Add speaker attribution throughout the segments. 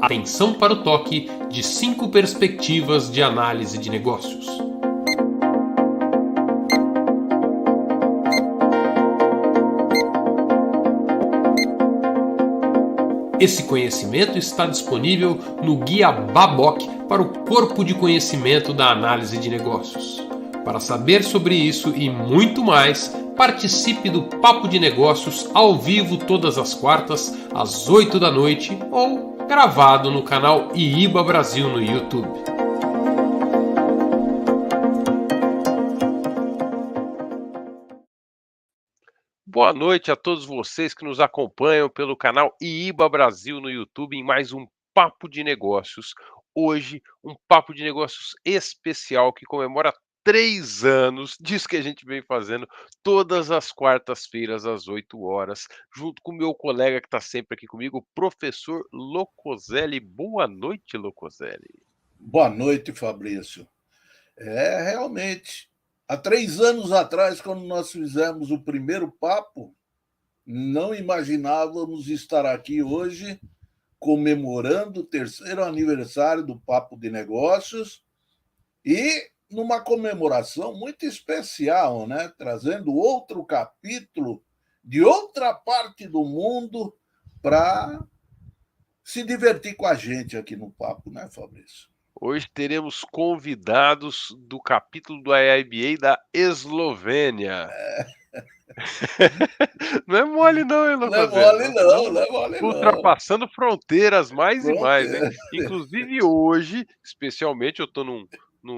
Speaker 1: Atenção para o toque de 5 perspectivas de análise de negócios. Esse conhecimento está disponível no Guia Baboc para o Corpo de Conhecimento da Análise de Negócios. Para saber sobre isso e muito mais, participe do Papo de Negócios ao vivo todas as quartas, às 8 da noite, ou gravado no canal IIBA Brasil no YouTube. Boa noite a todos vocês que nos acompanham pelo canal IIBA Brasil no YouTube em mais um Papo de Negócios. Hoje, um Papo de Negócios especial que comemora 3 anos disso que a gente vem fazendo todas as quartas-feiras às 8 horas, junto com o meu colega que está sempre aqui comigo, o professor Locoselli. Boa noite, Locoselli.
Speaker 2: Boa noite, Fabrício. Realmente, há 3 anos atrás, quando nós fizemos o primeiro papo, não imaginávamos estar aqui hoje comemorando o 3º aniversário do Papo de Negócios e numa comemoração muito especial, né? Trazendo outro capítulo de outra parte do mundo para se divertir com a gente aqui no papo, né, Fabrício?
Speaker 1: Hoje teremos convidados do capítulo do IIBA da Eslovênia. Não é mole não, hein,
Speaker 2: Não é
Speaker 1: Locoselli?
Speaker 2: mole não, não é mole não.
Speaker 1: Ultrapassando fronteiras mais e mais, hein?
Speaker 2: Fronteira.
Speaker 1: Inclusive hoje, especialmente, eu tô num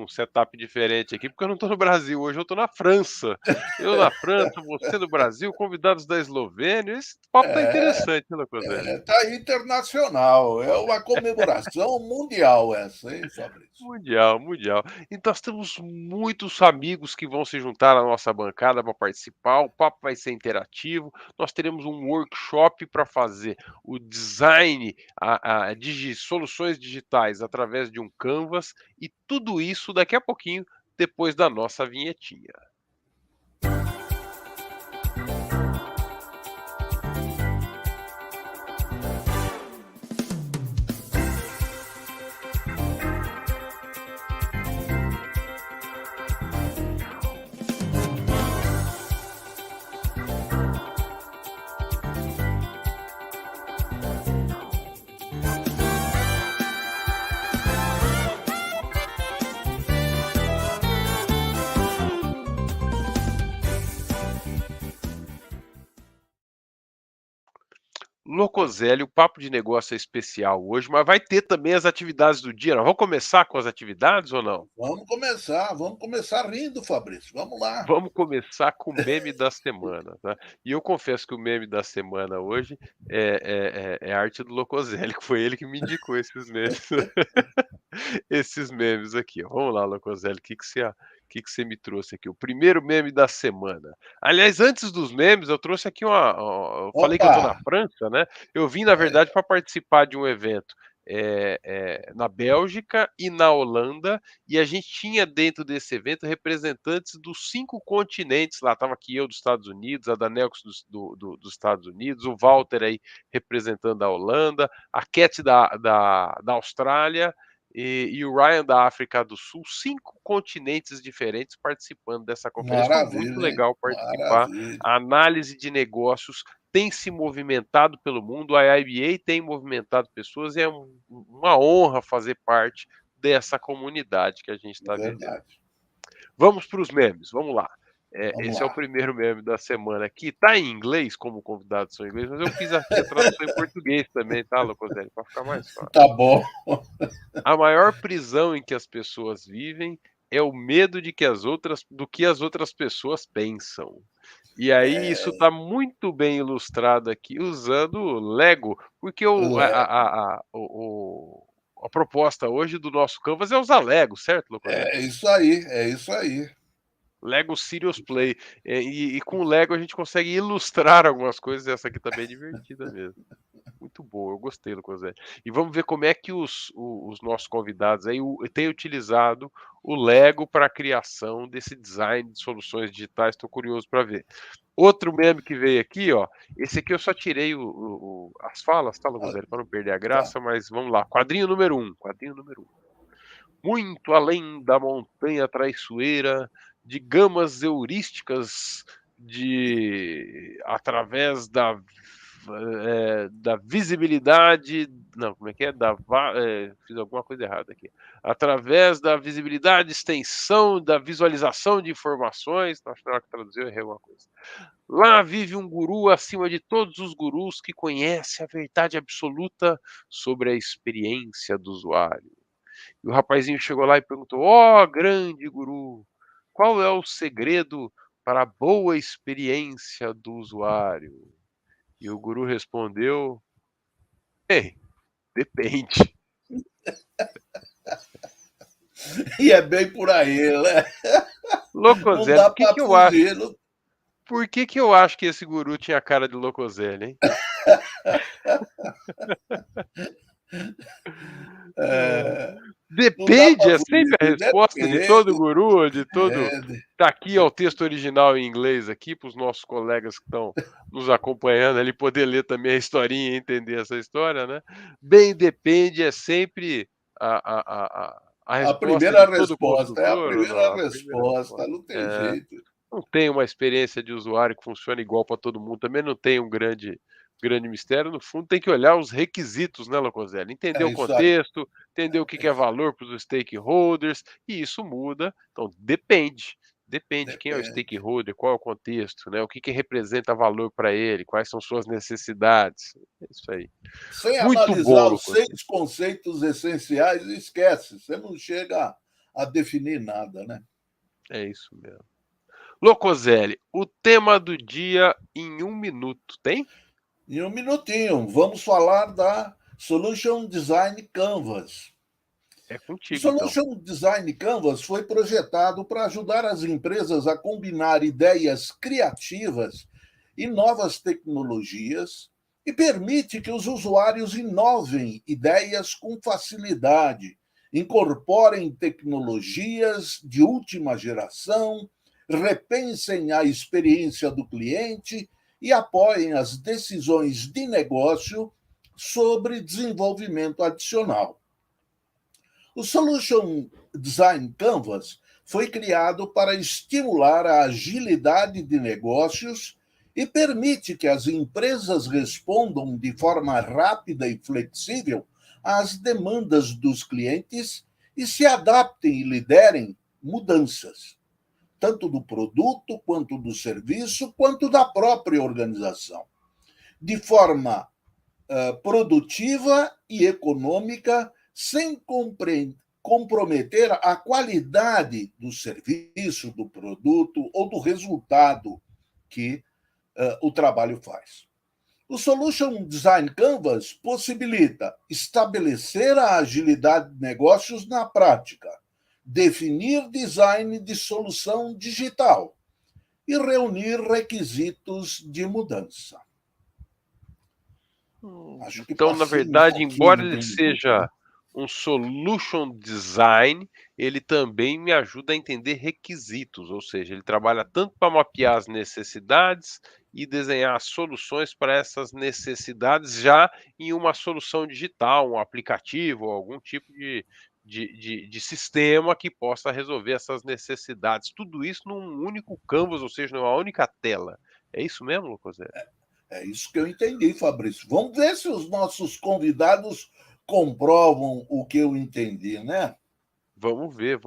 Speaker 1: setup diferente aqui, porque eu não tô no Brasil, hoje eu tô na França. Eu na França, você no Brasil, convidados da Eslovênia. Esse papo tá interessante, né, Locoselli?
Speaker 2: Tá internacional, é uma comemoração mundial essa, hein, Fabrício?
Speaker 1: Mundial, mundial. Então nós temos muitos amigos que vão se juntar à nossa bancada para participar, o papo vai ser interativo, nós teremos um workshop para fazer o design de soluções digitais através de um Canvas, e tudo isso daqui a pouquinho, depois da nossa vinhetinha. Locoselli, o papo de negócio é especial hoje, mas vai ter também as atividades do dia. Nós vamos começar com as atividades ou não?
Speaker 2: Vamos começar rindo, Fabrício, vamos lá.
Speaker 1: Vamos começar com o meme da semana, tá? E eu confesso que o meme da semana hoje é arte do Locoselli, que foi ele que me indicou esses memes. Esses memes aqui, ó. Vamos lá, Locoselli, o que que você me trouxe aqui? O primeiro meme da semana. Aliás, antes dos memes, eu trouxe aqui eu falei que eu
Speaker 2: Opa,
Speaker 1: tô na França, né? Eu vim, na verdade, para participar de um evento na Bélgica e na Holanda, e a gente tinha dentro desse evento representantes dos 5 continentes. Lá estava aqui eu dos Estados Unidos, a Danelx dos Estados Unidos, o Walter aí representando a Holanda, a Cat da Austrália, e o Ryan da África do Sul. 5 continentes diferentes participando dessa conferência. Foi muito
Speaker 2: maravilha, hein?
Speaker 1: legal participar.
Speaker 2: Maravilha.
Speaker 1: A análise de negócios tem se movimentado pelo mundo, a IIBA tem movimentado pessoas, e é uma honra fazer parte dessa comunidade que a gente está vivendo.
Speaker 2: Verdade.
Speaker 1: Vamos para os memes, vamos lá.
Speaker 2: Vamos
Speaker 1: Esse é o
Speaker 2: lá.
Speaker 1: primeiro meme da semana aqui. Tá em inglês, como convidados são em inglês, mas eu fiz aqui a tradução em português também, tá, Locoselli? Para ficar mais fácil.
Speaker 2: Tá bom.
Speaker 1: A maior prisão em que as pessoas vivem é o medo do que as outras pessoas pensam. E aí isso está muito bem ilustrado aqui usando o Lego, porque a proposta hoje do nosso Canvas é usar Lego, certo, Locoselli?
Speaker 2: É isso aí, é isso aí.
Speaker 1: Lego Serious Play. E com o Lego a gente consegue ilustrar algumas coisas, e essa aqui tá bem divertida mesmo. Muito muito boa, eu gostei, Locoselli. E vamos ver como é que os nossos convidados aí têm utilizado o Lego para a criação desse design de soluções digitais, estou curioso para ver. Outro meme que veio aqui, ó, esse aqui eu só tirei as falas, tá,
Speaker 2: Ah,
Speaker 1: Locoselli, para não perder a
Speaker 2: tá.
Speaker 1: graça, mas vamos lá, quadrinho número 1, quadrinho número 1. Muito além da montanha traiçoeira, de gamas heurísticas, através da visibilidade, não, como é que é? Fiz alguma coisa errada aqui. Através da visibilidade, extensão, da visualização de informações, acho que na hora que traduziu eu errei alguma coisa. Lá vive um guru acima de todos os gurus que conhece a verdade absoluta sobre a experiência do usuário. E o rapazinho chegou lá e perguntou: "Ó grande guru, qual é o segredo para a boa experiência do usuário?" E o guru respondeu: "Bem, depende."
Speaker 2: E é bem por aí, né? Não
Speaker 1: Locoselli,
Speaker 2: dá para fugir. Não...
Speaker 1: por que que eu acho que esse guru tinha cara de Locoselli, hein? É.
Speaker 2: É, não dá
Speaker 1: Depende,
Speaker 2: para
Speaker 1: é
Speaker 2: fugir.
Speaker 1: sempre a resposta de todo
Speaker 2: Depende.
Speaker 1: guru, de todo.
Speaker 2: É,
Speaker 1: Tá aqui, ó, o texto original em inglês aqui para os nossos colegas que estão nos acompanhando ali poder ler também a historinha e entender essa história, né. Bem, depende é sempre a
Speaker 2: a
Speaker 1: resposta
Speaker 2: primeira
Speaker 1: de todo
Speaker 2: resposta é a
Speaker 1: consultor ou
Speaker 2: primeira
Speaker 1: não? A primeira
Speaker 2: resposta,
Speaker 1: resposta.
Speaker 2: não tem
Speaker 1: É.
Speaker 2: jeito.
Speaker 1: Não tem uma experiência de usuário que funcione igual para todo mundo, também não tem um grande mistério, no fundo tem que olhar os requisitos, né, Locoselli, entender
Speaker 2: É
Speaker 1: o
Speaker 2: isso aí.
Speaker 1: contexto, entender o que que é valor para os stakeholders, e isso muda, então depende quem é o
Speaker 2: Depende.
Speaker 1: stakeholder, qual é o contexto, né, o que que representa valor para ele, quais são suas necessidades, é isso aí.
Speaker 2: Sem
Speaker 1: Muito bom,
Speaker 2: analisar os
Speaker 1: Locoselli,
Speaker 2: 6 conceitos essenciais, esquece, você não chega a definir nada, né?
Speaker 1: é isso mesmo. Locoselli, o tema do dia em 1 minuto, tem?
Speaker 2: Em um minutinho, vamos falar da Solution Design Canvas.
Speaker 1: É
Speaker 2: O
Speaker 1: contigo então.
Speaker 2: Solution Design Canvas foi projetado para ajudar as empresas a combinar ideias criativas e novas tecnologias e permite que os usuários inovem ideias com facilidade, incorporem tecnologias de última geração, repensem a experiência do cliente e apoiem as decisões de negócio sobre desenvolvimento adicional. O Solution Design Canvas foi criado para estimular a agilidade de negócios e permite que as empresas respondam de forma rápida e flexível às demandas dos clientes e se adaptem e liderem mudanças, tanto do produto, quanto do serviço, quanto da própria organização, de forma produtiva e econômica, sem comprometer a qualidade do serviço, do produto ou do resultado que o trabalho faz. O Solution Design Canvas possibilita estabelecer a agilidade de negócios na prática, definir design de solução digital e reunir requisitos de mudança. Acho que
Speaker 1: Então, na
Speaker 2: passei um
Speaker 1: verdade, embora
Speaker 2: pouquinho
Speaker 1: ele
Speaker 2: bem tudo,
Speaker 1: seja
Speaker 2: né?
Speaker 1: um solution design, ele também me ajuda a entender requisitos, ou seja, ele trabalha tanto para mapear as necessidades e desenhar soluções para essas necessidades já em uma solução digital, um aplicativo ou algum tipo de sistema que possa resolver essas necessidades. Tudo isso num único canvas, ou seja, numa única tela. É isso mesmo, Lucas?
Speaker 2: É isso que eu entendi, Fabrício. Vamos ver se os nossos convidados comprovam o que eu entendi, né?
Speaker 1: Vamos ver,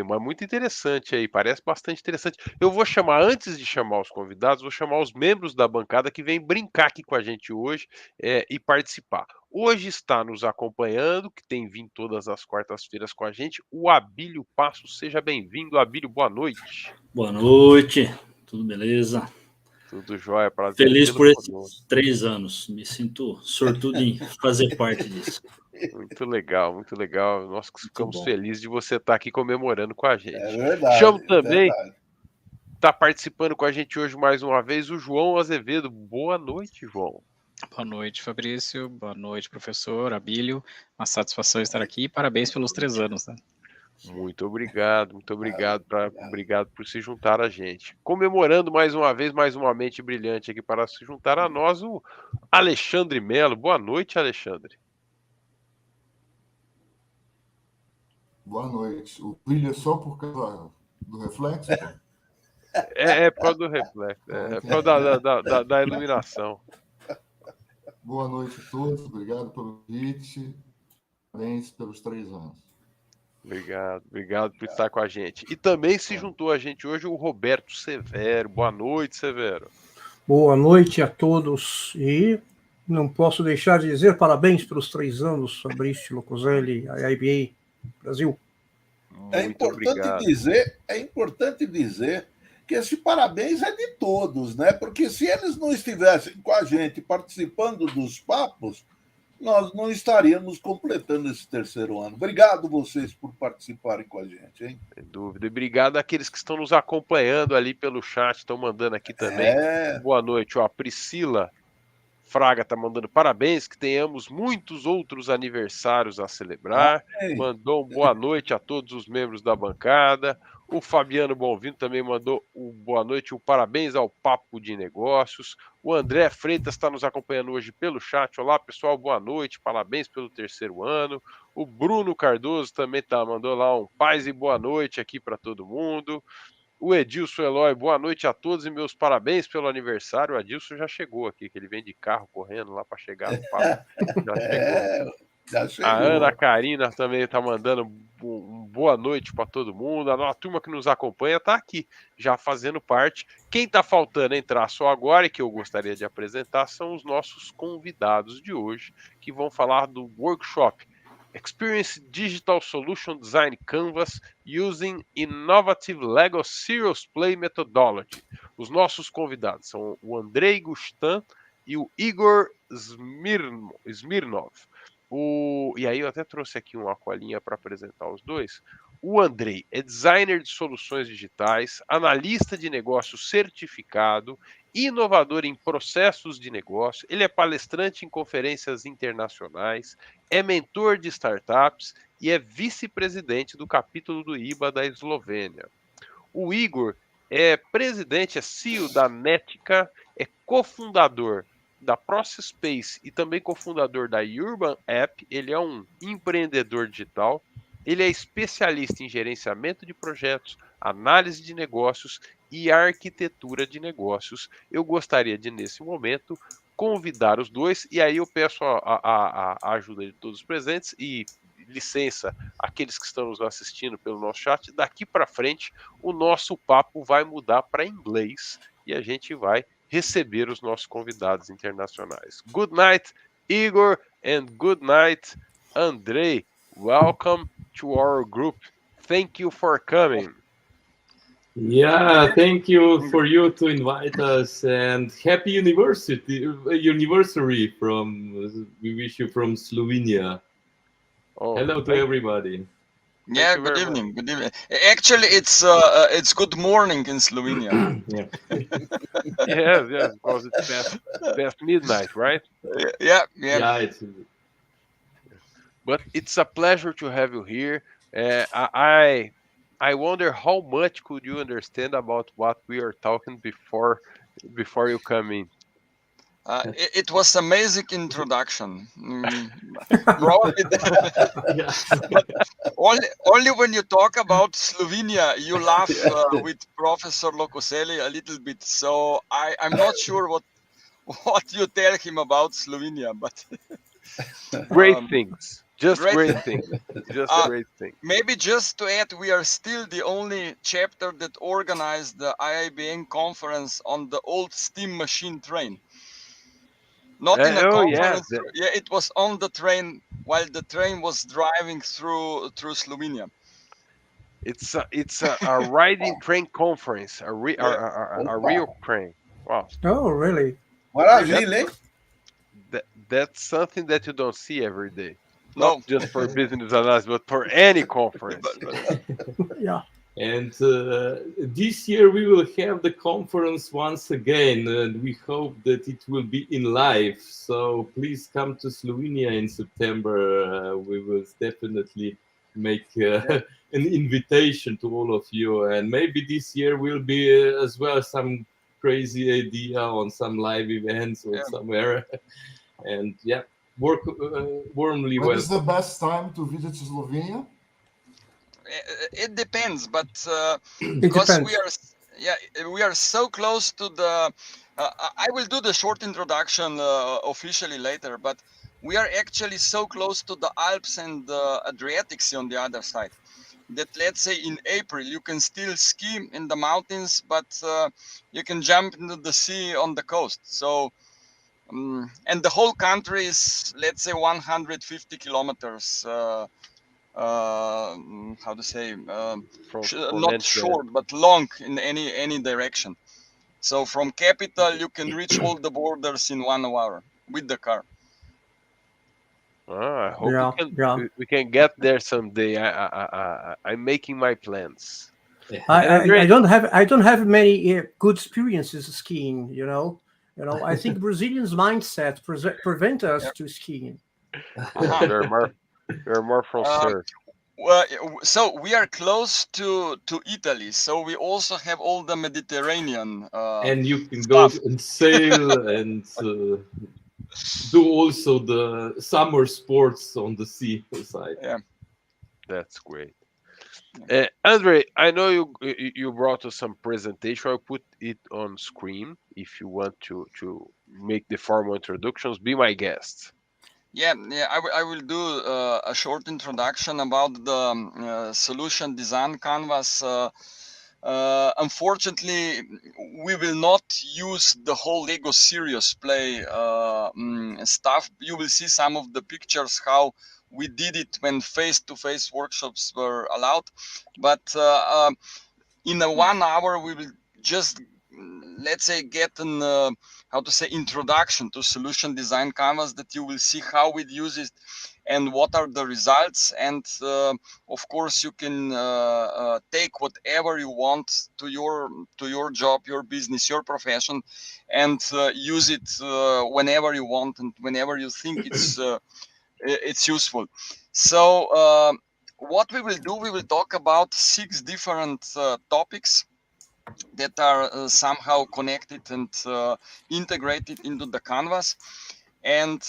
Speaker 1: mas muito interessante aí, parece bastante interessante. Eu vou chamar, antes de chamar os convidados, vou chamar os membros da bancada que vêm brincar aqui com a gente hoje, e participar. Hoje está nos acompanhando, que tem vindo todas as quartas-feiras com a gente, o Abílio Passos. Seja bem-vindo, Abílio, boa noite.
Speaker 3: Boa noite, tudo beleza?
Speaker 1: Tudo jóia, prazer
Speaker 3: Feliz
Speaker 1: tê-lo
Speaker 3: por
Speaker 1: conosco.
Speaker 3: esses 3 anos, me sinto sortudo em fazer parte disso.
Speaker 1: Muito legal, muito legal. Nós que
Speaker 2: Muito
Speaker 1: ficamos
Speaker 2: bom.
Speaker 1: felizes de você estar aqui comemorando com a
Speaker 2: É
Speaker 1: gente.
Speaker 2: verdade,
Speaker 1: Chamo
Speaker 2: é
Speaker 1: também.
Speaker 2: verdade.
Speaker 1: Está participando com a gente hoje mais uma vez o João Azevedo. Boa noite, João.
Speaker 4: Boa noite, Fabrício. Boa noite, professor Abílio. Uma satisfação estar aqui e parabéns pelos 3 anos. Né?
Speaker 1: Muito obrigado, obrigado por se juntar a gente. Comemorando mais uma vez, mais uma mente brilhante aqui para se juntar a nós, o Alexandre Melo. Boa noite, Alexandre.
Speaker 5: Boa noite. O brilho é só por causa do reflexo?
Speaker 1: É por causa do reflexo, por causa da iluminação.
Speaker 5: Boa noite a todos, obrigado pelo convite, parabéns pelos 3 anos.
Speaker 1: Obrigado por estar com a gente. E também se juntou a gente hoje o Roberto Severo. Boa noite, Severo.
Speaker 6: Boa noite a todos e não posso deixar de dizer parabéns pelos 3 anos, Fabrício Locoselli, a IBA Brasil.
Speaker 2: É importante dizer que esse parabéns é de todos, né? Porque se eles não estivessem com a gente participando dos papos, nós não estaríamos completando esse 3º ano. Obrigado vocês por participarem com a gente, hein?
Speaker 1: Sem dúvida. E obrigado àqueles que estão nos acompanhando ali pelo chat, estão mandando aqui também. Boa noite. Ó, a Priscila Fraga está mandando parabéns, que tenhamos muitos outros aniversários a celebrar. Mandou boa noite a todos os membros da bancada. O Fabiano Bonvindo também mandou boa noite, parabéns ao Papo de Negócios. O André Freitas está nos acompanhando hoje pelo chat. Olá, pessoal, boa noite, parabéns pelo 3º ano. O Bruno Cardoso também mandou lá paz e boa noite aqui para todo mundo. O Edilson Eloy, boa noite a todos e meus parabéns pelo aniversário. O Edilson já chegou aqui, que ele vem de carro correndo lá para chegar no papo. Já chegou. A Ana Karina também está mandando boa noite para todo mundo. A turma que nos acompanha está aqui, já fazendo parte. Quem está faltando entrar só agora e que eu gostaria de apresentar são os nossos convidados de hoje, que vão falar do workshop Experience Digital Solution Design Canvas Using Innovative Lego Serious Play Methodology. Os nossos convidados são o Andrei Gustan e o Igor Smirnov. E aí eu até trouxe aqui uma colinha para apresentar os dois. O Andrei é designer de soluções digitais, analista de negócios certificado, inovador em processos de negócio, ele é palestrante em conferências internacionais, é mentor de startups e é vice-presidente do capítulo do IBA da Eslovênia. O Igor é presidente, é CEO da Netica, é cofundador da Process Space e também cofundador da Urban App. Ele é um empreendedor digital, ele é especialista em gerenciamento de projetos, análise de negócios e arquitetura de negócios. Eu gostaria de, nesse momento, convidar os dois, e aí eu peço a ajuda de todos os presentes e licença àqueles que estão nos assistindo pelo nosso chat. Daqui para frente, o nosso papo vai mudar para inglês e a gente vai receber os nossos convidados internacionais. Good night, Igor, and good night, Andrei. Welcome to our group. Thank you for coming.
Speaker 7: Yeah, thank you for you to invite us, and happy anniversary we wish you from Slovenia. Hello to everybody.
Speaker 8: Yeah, good evening. Good evening. Actually, it's good morning in Slovenia.
Speaker 1: Yes, because it's past midnight, right?
Speaker 8: Yeah.
Speaker 1: But it's a pleasure to have you here. I wonder how much could you understand about what we are talking before you come in.
Speaker 8: It was amazing introduction. Probably, but only when you talk about Slovenia, you laugh with Professor Locoselli a little bit. So I'm not sure what you tell him about Slovenia, but
Speaker 1: great things. Just great things. Great things.
Speaker 8: Maybe just to add, we are still the only chapter that organized the IIBN conference on the old steam machine train. Not in a conference. Yeah, it was on the train while the train was driving through Slovenia.
Speaker 1: It's a riding train conference, a real train. Wow.
Speaker 6: Oh, really?
Speaker 1: That's something that you don't see every day.
Speaker 8: No.
Speaker 1: Not just for business analysis, but for any conference.
Speaker 6: Yeah.
Speaker 7: And this year we will have the conference once again, and we hope that it will be in live. So please come to Slovenia in September. We will definitely make an invitation to all of you. And maybe this year will be as well some crazy idea on some live events or somewhere. And yeah, work warmly
Speaker 5: When
Speaker 7: welcome.
Speaker 5: is the best time to visit Slovenia?
Speaker 8: It depends, but
Speaker 6: It
Speaker 8: because
Speaker 6: depends.
Speaker 8: we are so close to the. I will do the short introduction officially later, but we are actually so close to the Alps and the Adriatic Sea on the other side that, let's say, in April you can still ski in the mountains, but you can jump into the sea on the coast. So. And the whole country is, let's say, 150 kilometers. How to say?
Speaker 1: From
Speaker 8: Not
Speaker 1: end to
Speaker 8: short, but long in any direction. So from capital, you can reach all the borders in 1 hour with the car.
Speaker 1: I hope
Speaker 6: Yeah.
Speaker 1: we can get there someday. I'm making my plans.
Speaker 6: I don't have many good experiences skiing. I think Brazilians' mindset prevent us to skiing.
Speaker 1: Yeah, we're more from surf.
Speaker 8: Well, so we are close to Italy, so we also have all the Mediterranean
Speaker 7: and you can
Speaker 8: stuff.
Speaker 7: go and sail and do also the summer sports on the sea side.
Speaker 8: Yeah,
Speaker 1: That's great. Andre, I know you brought us some presentation. I'll put it on screen if you want to make the formal introductions. Be my guest.
Speaker 8: yeah. I will do a short introduction about the solution design canvas. Unfortunately, we will not use the whole Lego Serious Play stuff. You will see some of the pictures how we did it when face-to-face workshops were allowed. But in a 1 hour, we will just, let's say, get an introduction to solution design canvas, that you will see how we use it and what are the results. And of course, you can take whatever you want to your job, your business, your profession, and use it whenever you want and whenever you think it's useful. So what we will do, we will talk about 6 different topics that are somehow connected and integrated into the canvas. And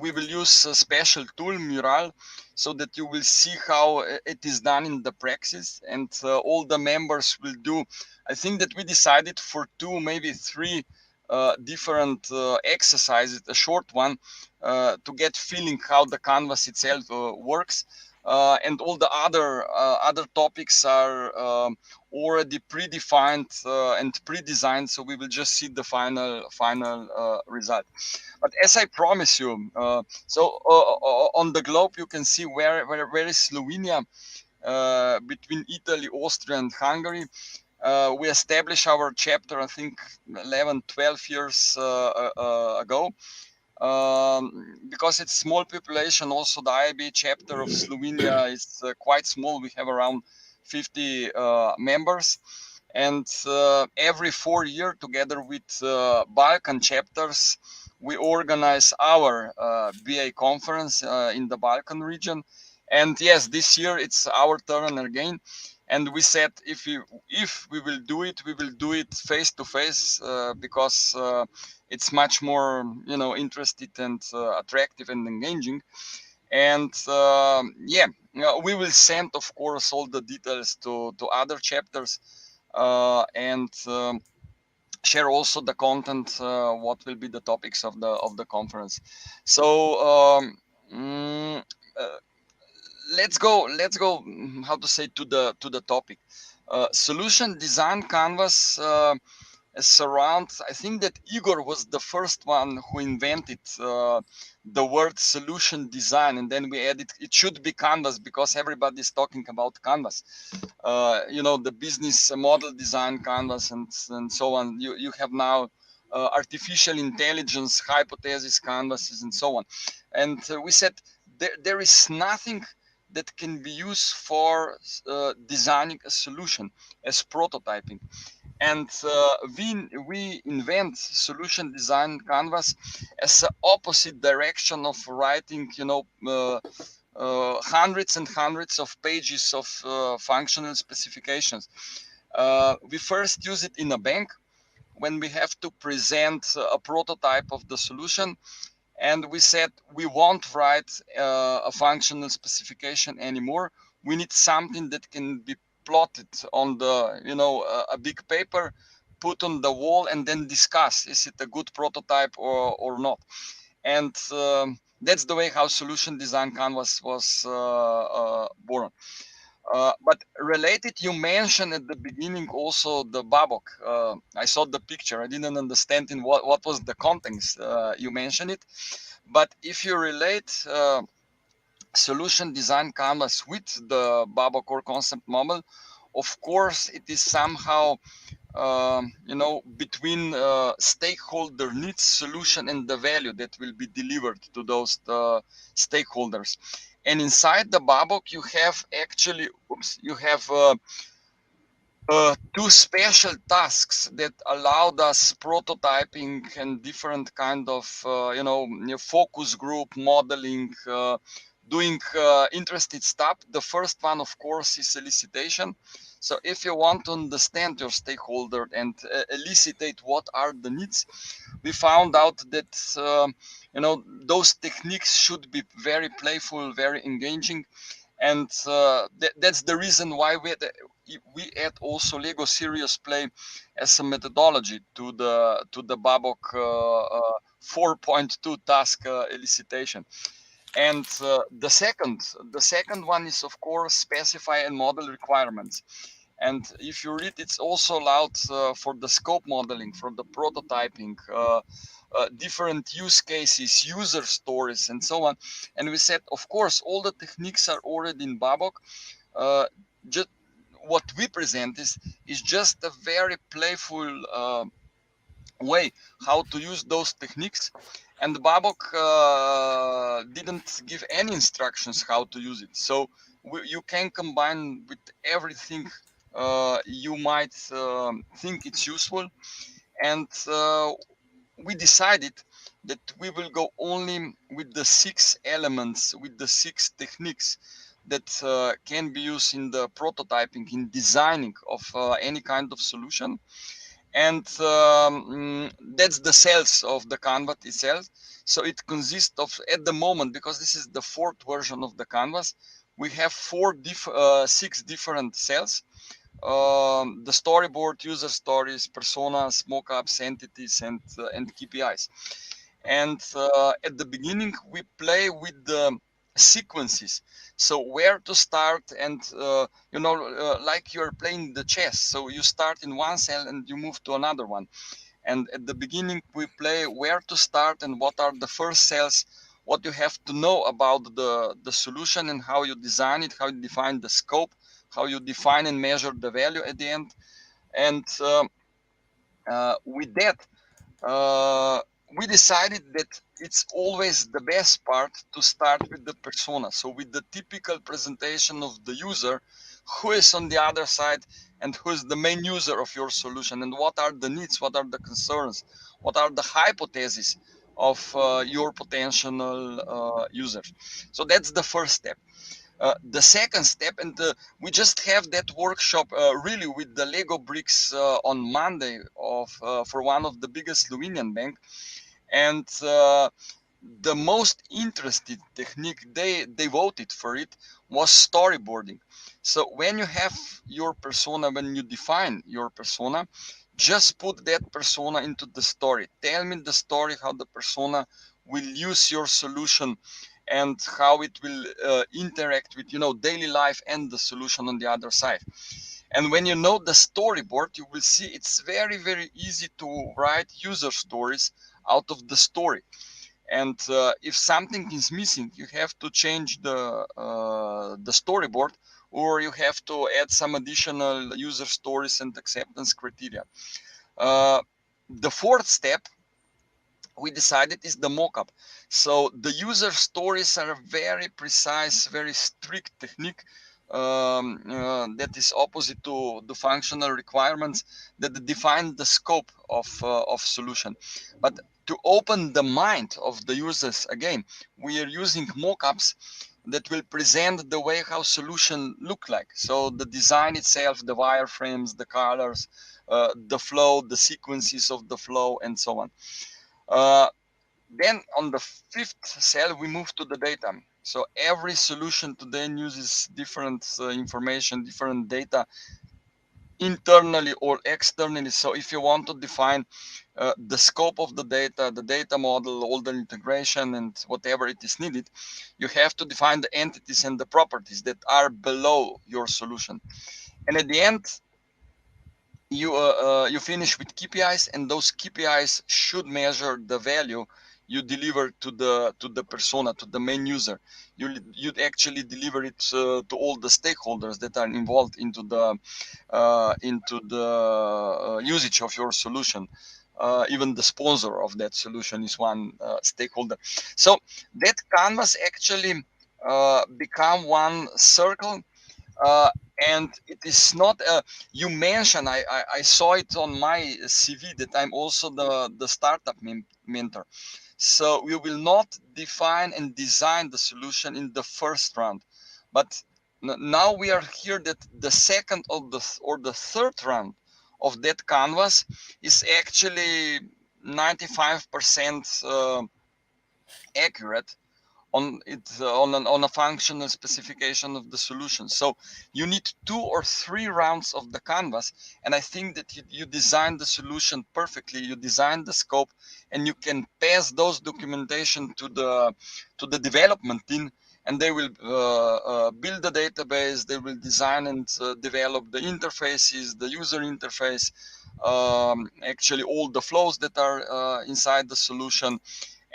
Speaker 8: we will use a special tool, Mural, so that you will see how it is done in the practice. And all the members will do, I think that we decided for 2, maybe 3 different exercises, a short one, to get feeling how the canvas itself works. And all the other topics are already predefined and pre-designed, so we will just see the final result. But as I promise you, on the globe you can see where is Slovenia between Italy, Austria, and Hungary. We established our chapter, I think, 11, 12 years ago. Because it's small population, also the IAB chapter of Slovenia is quite small. We have around 50 members, and every 4 years, together with Balkan chapters, we organize our BA conference in the Balkan region. And yes, this year it's our turn again. And we said if we will do it, we will do it face to face, because it's much more interested and attractive and engaging. And we will send, of course, all the details to other chapters and share also the content, what will be the topics of the conference. So let's go how to say to the topic. Solution design canvas is around, I think that Igor was the first one who invented the word solution design, and then we added it should be canvas because everybody's talking about canvas. The business model design canvas and so on. You have now artificial intelligence hypothesis canvases and so on. And we said there is nothing that can be used for designing a solution as prototyping. And we invent solution design canvas as the opposite direction of writing, hundreds and hundreds of pages of functional specifications. We first use it in a bank when we have to present a prototype of the solution, and we said we won't write a functional specification anymore. We need something that can be plotted on the, a big paper, put on the wall, and then discuss, is it a good prototype or not? And that's the way how solution design canvas was born. But related, you mentioned at the beginning also the Babok. I saw the picture. I didn't understand in what was the context. You mentioned it, but if you relate solution design canvas with the Babok core concept model, of course, it is somehow between stakeholder needs, solution, and the value that will be delivered to those stakeholders. And inside the Babok, you have actually, two special tasks that allowed us prototyping and different kind of, focus group modeling, doing interesting stuff. The first one, of course, is elicitation. So if you want to understand your stakeholder and elicitate what are the needs, we found out that those techniques should be very playful, very engaging, and that's the reason why we add also Lego serious play as a methodology to the Babok 4.2 task elicitation. And the second one is, of course, specify and model requirements. And if you read, it's also allowed for the scope modeling, for the prototyping, different use cases, user stories, and so on. And we said, of course, all the techniques are already in Babok. Just what we present is just a very playful way how to use those techniques. And Babok didn't give any instructions how to use it. So you can combine with everything you might think it's useful. And we decided that we will go only with the 6 elements, with the 6 techniques that can be used in the prototyping, in designing of any kind of solution. And that's the cells of the canvas itself. So it consists of, at the moment, because this is the 4th version of the canvas, we have 6 different cells. The storyboard, user stories, personas, mockups, entities, and KPIs. And at the beginning, we play with the sequences. So where to start, and like you're playing the chess. So you start in one cell and you move to another one. And at the beginning, we play where to start and what are the first cells, what you have to know about the solution and how you design it, how you define the scope, how you define and measure the value at the end. And with that, we decided that it's always the best part to start with the persona. So with the typical presentation of the user, who is on the other side and who is the main user of your solution, and what are the needs, what are the concerns, what are the hypotheses of your potential users. So that's the first step. The second step, and we just have that workshop really with the Lego bricks on Monday for one of the biggest Slovenian bank, and the most interesting technique they voted for it was storyboarding. So when you have your persona, when you define your persona, just put that persona into the story. Tell me the story how the persona will use your solution and how it will interact with daily life and the solution on the other side. And when you know the storyboard, you will see it's very, very easy to write user stories out of the story. And if something is missing, you have to change the storyboard, or you have to add some additional user stories and acceptance criteria. The fourth step we decided is the mockup. So the user stories are a very precise, very strict technique that is opposite to the functional requirements that define the scope of solution. But to open the mind of the users, again, we are using mockups that will present the way how solution look like. So the design itself, the wireframes, the colors, the flow, the sequences of the flow, and so on. Then on the fifth cell, we move to the data. So every solution today uses different information, different data, internally or externally. So if you want to define the scope of the data model, all the integration and whatever it is needed, you have to define the entities and the properties that are below your solution. And at the end, you finish with KPIs, and those KPIs should measure the value you deliver to the persona, to the main user. You'd actually deliver it to all the stakeholders that are involved into the usage of your solution. Even the sponsor of that solution is one stakeholder. So that canvas actually become one circle. And it is not you mentioned, I saw it on my CV that I'm also the startup mentor. So we will not define and design the solution in the first round, but now we are here that the second or the third round of that canvas is actually 95% accurate on it on a functional specification of the solution. So you need 2 or 3 rounds of the canvas, and I think that you design the solution perfectly. You design the scope, and you can pass those documentation to the development team, and they will build the database. They will design and develop the interfaces, the user interface, actually all the flows that are inside the solution.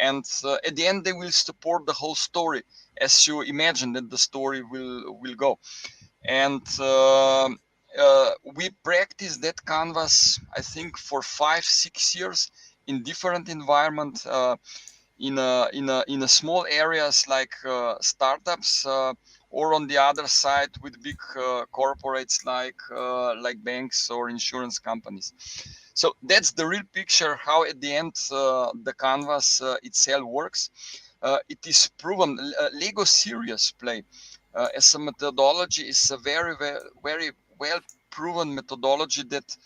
Speaker 8: And at the end, they will support the whole story as you imagine that the story will go. And we practice that canvas, I think, for 5-6 years in different environments, in a small areas like startups, or on the other side with big corporates like banks or insurance companies. So that's the real picture how at the end the canvas itself works. It is proven. Lego Serious Play as a methodology is a very well proven methodology that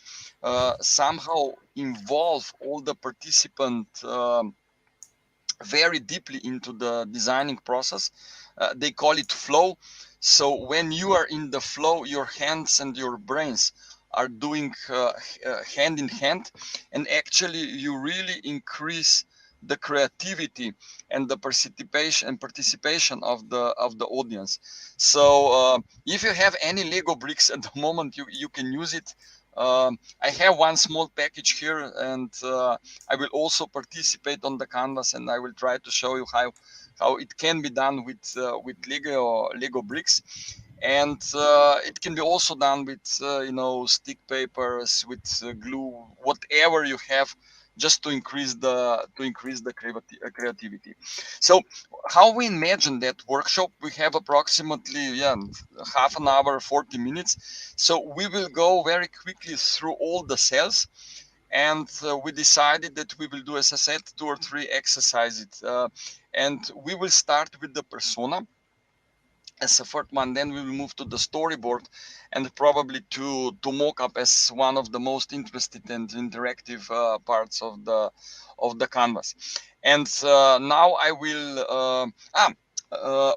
Speaker 8: somehow involve all the participants very deeply into the designing process. They call it flow. So when you are in the flow, your hands and your brains are doing hand in hand, and actually you really increase the creativity and the participation of the audience. So if you have any Lego bricks at the moment, you can use it. I have one small package here, and I will also participate on the canvas, and I will try to show you how it can be done with Lego bricks. And it can be also done with stick papers, with glue, whatever you have, just to increase the creativity. So how we imagine that workshop, we have approximately half an hour, 40 minutes. So we will go very quickly through all the cells, and we decided that we will do, as I said, 2 or 3 exercises, and we will start with the persona as a first one. Then we will move to the storyboard, and probably to mock up as one of the most interesting and interactive parts of the canvas. And now I will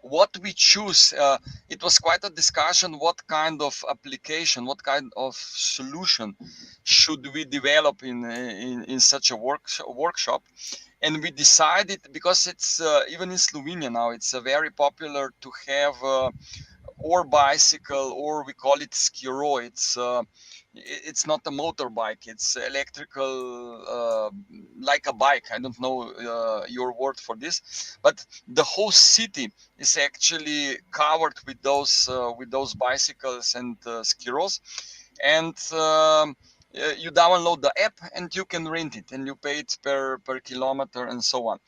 Speaker 8: what we choose. It was quite a discussion. What kind of application, what kind of solution should we develop in such a workshop? And we decided, because it's even in Slovenia now, it's very popular to have or bicycle, or we call it skiro. It's not a motorbike, it's electrical, like a bike. I don't know your word for this, but the whole city is actually covered with those bicycles and skiros. And you download the app and you can rent it, and you pay it per kilometer and so on.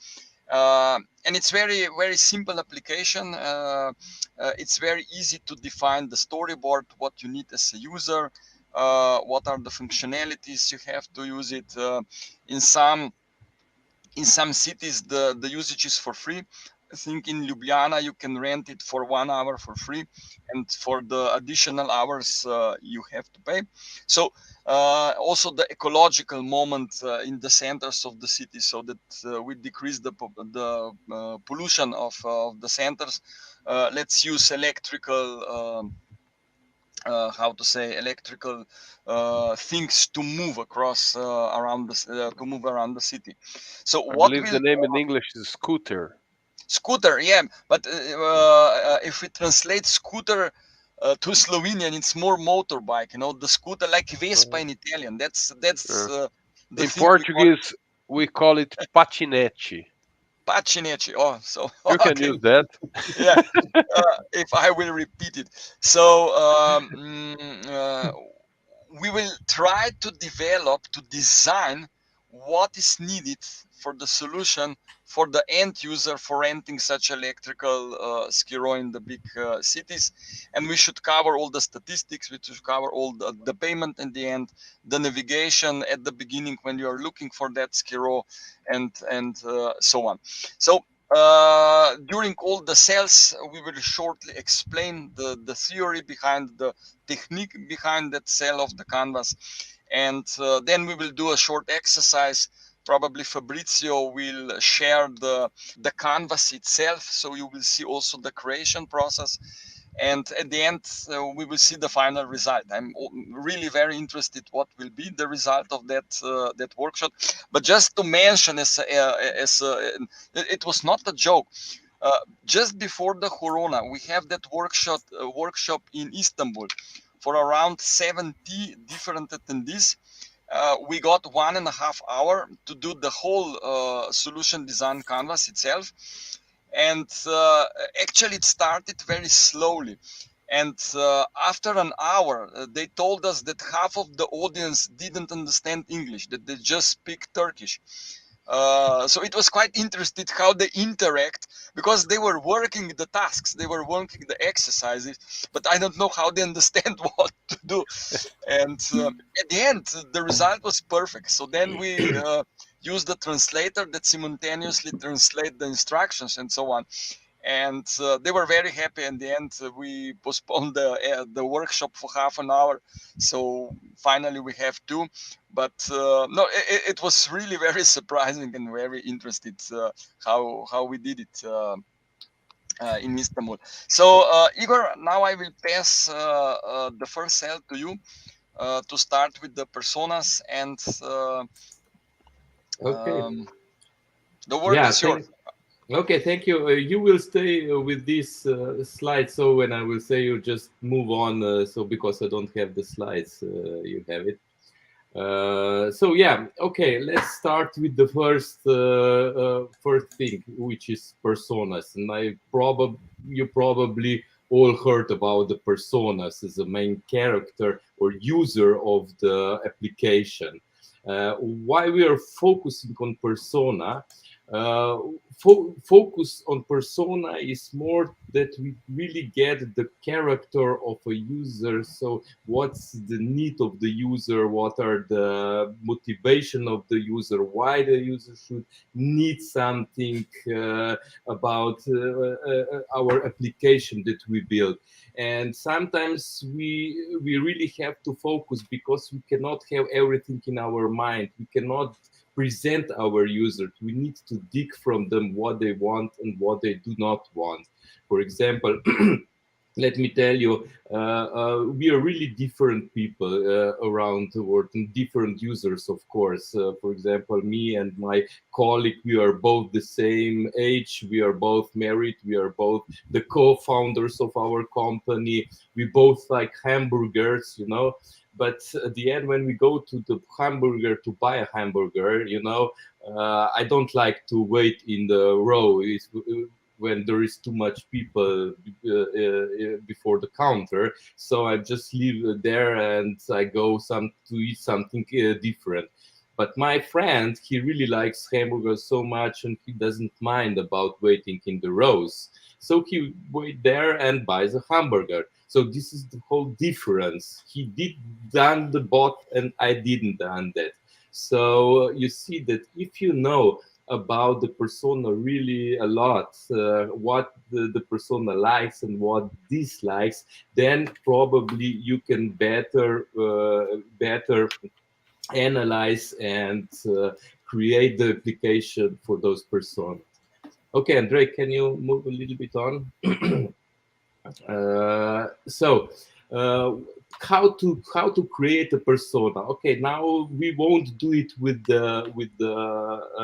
Speaker 8: And it's very simple application. It's very easy to define the storyboard, what you need as a user, what are the functionalities you have to use it. In some cities the usage is for free. I think in Ljubljana you can rent it for 1 hour for free, and for the additional hours you have to pay. So also the ecological moment in the centers of the city, so that we decrease the pollution of the centers. Let's use electrical electrical things to move across around the city. So
Speaker 1: I
Speaker 8: what
Speaker 1: believe
Speaker 8: will
Speaker 1: the name in English is scooter.
Speaker 8: scooter, yeah, but if we translate scooter to Slovenian, it's more motorbike, the scooter, like Vespa in Italian. That's the
Speaker 1: In
Speaker 8: thing we call
Speaker 1: Portuguese, we call it patinete.
Speaker 8: patinete. Oh, so
Speaker 1: You can
Speaker 8: okay,
Speaker 1: use that.
Speaker 8: yeah. If I will repeat it, so we will try to develop, to design what is needed for the solution for the end user for renting such electrical ski row in the big cities. And we should cover all the statistics, we should cover all the payment in the end, the navigation at the beginning when you are looking for that ski row, and so on. So during all the sales, we will shortly explain the theory behind, the technique behind that sale of the canvas, and then we will do a short exercise. Probably Fabrizio will share the canvas itself, so you will see also the creation process, and at the end we will see the final result. I'm really very interested what will be the result of that workshop. But just to mention, it was not a joke. Just before the Corona, we have that workshop in Istanbul for around 70 different attendees. We got 1.5 hours to do the whole solution design canvas itself. And actually it started very slowly. And after an hour, they told us that half of the audience didn't understand English, that they just speak Turkish. So it was quite interesting how they interact, because they were working the tasks, they were working the exercises, but I don't know how they understand what to do. And at the end, the result was perfect. So then we used the translator that simultaneously translate the instructions and so on. And they were very happy. In the end, we postponed the workshop for half an hour. So finally we have two. But no, it was really very surprising and very interesting how we did it in Istanbul. So Igor, now I will pass the first cell to you to start with the personas, and
Speaker 7: Okay.
Speaker 8: the word is yours.
Speaker 7: Okay, thank you. You will stay with this slide, so when I will say you just move on, so because I don't have the slides, you have it. So yeah, okay, let's start with the first thing, which is personas. And you probably all heard about the personas as the main character or user of the application. Why we are focusing on persona? Focus on persona is more that we really get the character of a user. So what's the need of the user, what are the motivation of the user, why the user should need something about our application that we build. And sometimes we really have to focus, because we cannot have everything in our mind. We cannot present our users. We need to dig from them what they want and what they do not want. For example, let me tell you, we are really different people around the world, and different users, of course. For example, me and my colleague, we are both the same age, we are both married, we are both the co-founders of our company, we both like hamburgers, you know. But at the end, when we go to the hamburger to buy a hamburger, you know, I don't like to wait in the row. when there is too much people before the counter. So I just leave there and I go to eat something different. But my friend, he really likes hamburgers so much, and he doesn't mind about waiting in the rows. So he wait there and buys a hamburger. So this is the whole difference. He did done the bot, and I didn't done that. So you see that if you know about the persona really a lot, what the persona likes and what dislikes, then probably you can better analyze and create the application for those personas. Okay, Andre, can you move a little bit on? How to create a persona? Okay, now we won't do it with the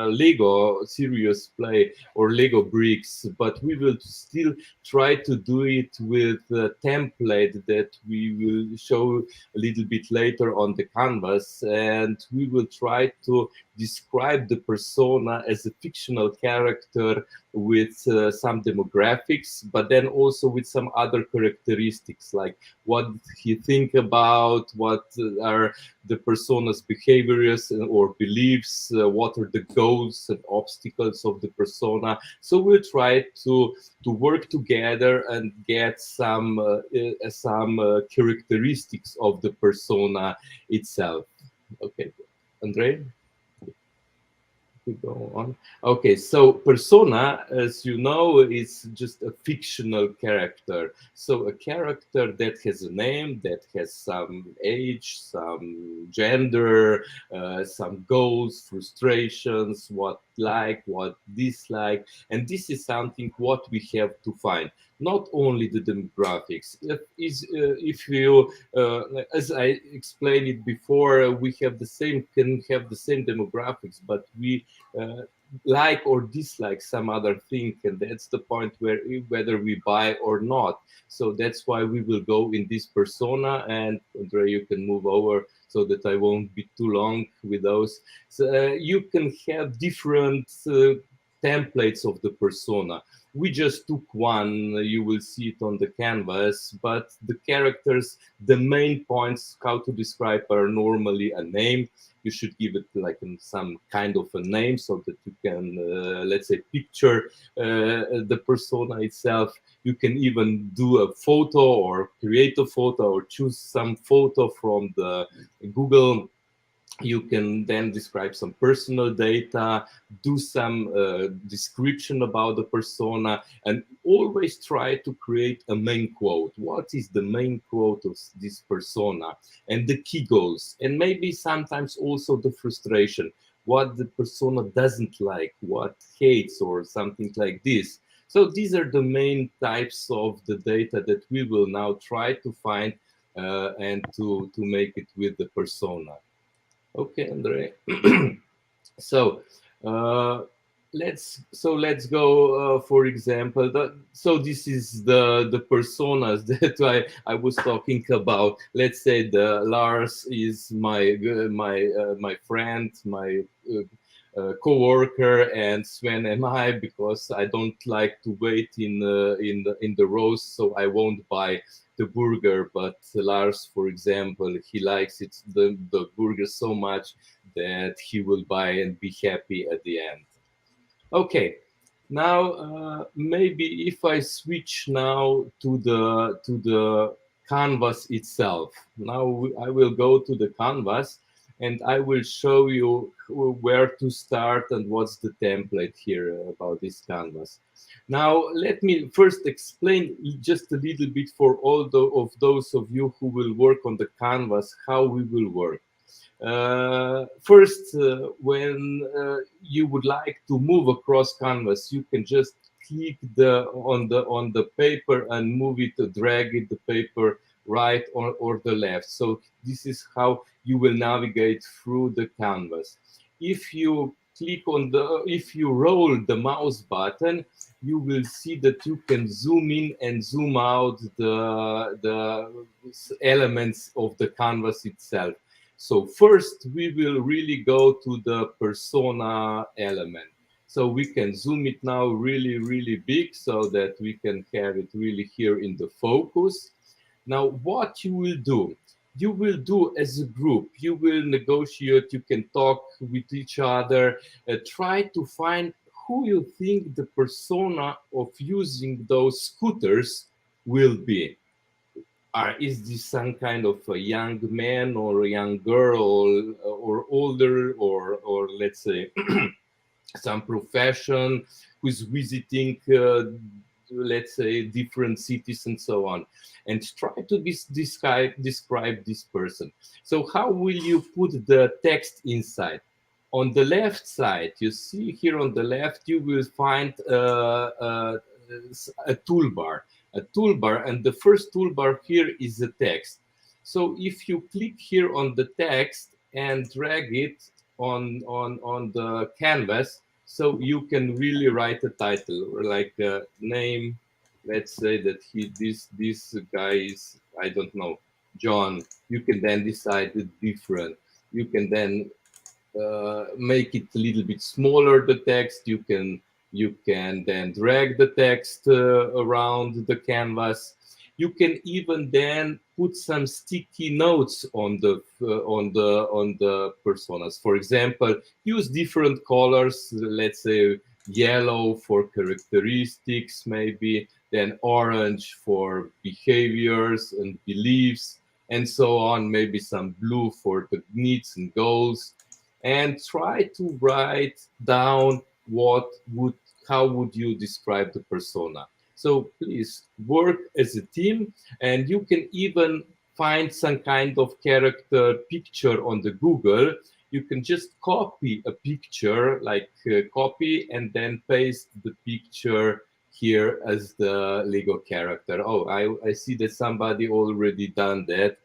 Speaker 7: Lego serious play or Lego bricks, but we will still try to do it with a template that we will show a little bit later on the canvas, and we will try to describe the persona as a fictional character with some demographics, but then also with some other characteristics, like what he think about, what are the persona's behaviors or beliefs, what are the goals and obstacles of the persona. So we'll try to work together and get some characteristics of the persona itself. Okay, Andre? We go on. Okay, so persona, as you know, is just a fictional character. So a character that has a name, that has some age, some gender, some goals, frustrations, what like, what dislike, and this is something what we have to find. Not only the demographics. If you, as I explained it before, we can have the same demographics, but we like or dislike some other thing, and that's the point where whether we buy or not. So that's why we will go in this persona, and Andre, you can move over so that I won't be too long with those. So you can have different templates of the persona. We just took one, you will see it on the canvas, but the characters, the main points how to describe are normally a name. You should give it like some kind of a name so that you can, let's say, picture the persona itself. You can even do a photo or create a photo or choose some photo from the Google. You can then describe some personal data, do some description about the persona, and always try to create a main quote. What is the main quote of this persona? And the key goals, and maybe sometimes also the frustration, what the persona doesn't like, what hates, or something like this. So these are the main types of the data that we will now try to find and to make it with the persona. Okay, Andre. So let's go. For example, so this is the personas that I was talking about. Let's say the Lars is my friend, my co-worker, and Sven am I, because I don't like to wait in the rows, so I won't buy the burger. But Lars, for example, he likes the burger so much that he will buy and be happy at the end. Okay, now maybe if I switch now to the canvas itself. Now I will go to the canvas, and I will show you where to start and what's the template here about this canvas. Now, let me first explain just a little bit for all of those of you who will work on the canvas, how we will work. First, when you would like to move across canvas, you can just click on the paper and move it, drag it, the paper right or the left. So this is how you will navigate through the canvas. If you click on if you roll the mouse button, you will see that you can zoom in and zoom out the elements of the canvas itself. So first we will really go to the persona element. So we can zoom it now really, really big so that we can have it really here in the focus. Now, what you will do as a group, you will negotiate, you can talk with each other, try to find who you think the persona of using those scooters will be. Is this some kind of a young man or a young girl or older or let's say some profession who's visiting let's say different cities and so on, and try to describe this person. So how will you put the text inside? On the left side, you see here on the left, you will find a toolbar, and the first toolbar here is the text. So if you click here on the text and drag it on the canvas, so you can really write a title like a name. Let's say that this guy is, I don't know, John. You can then decide it different. You can then make it a little bit smaller, the text. You can then drag the text around the canvas. You can even then put some sticky notes on the personas. For example, use different colors. Let's say yellow for characteristics, maybe then orange for behaviors and beliefs, and so on. Maybe some blue for the needs and goals, and try to write down how would you describe the persona. So please work as a team, and you can even find some kind of character picture on the Google. You can just copy a picture, like copy and then paste the picture here as the Lego character. Oh, I see that somebody already done that,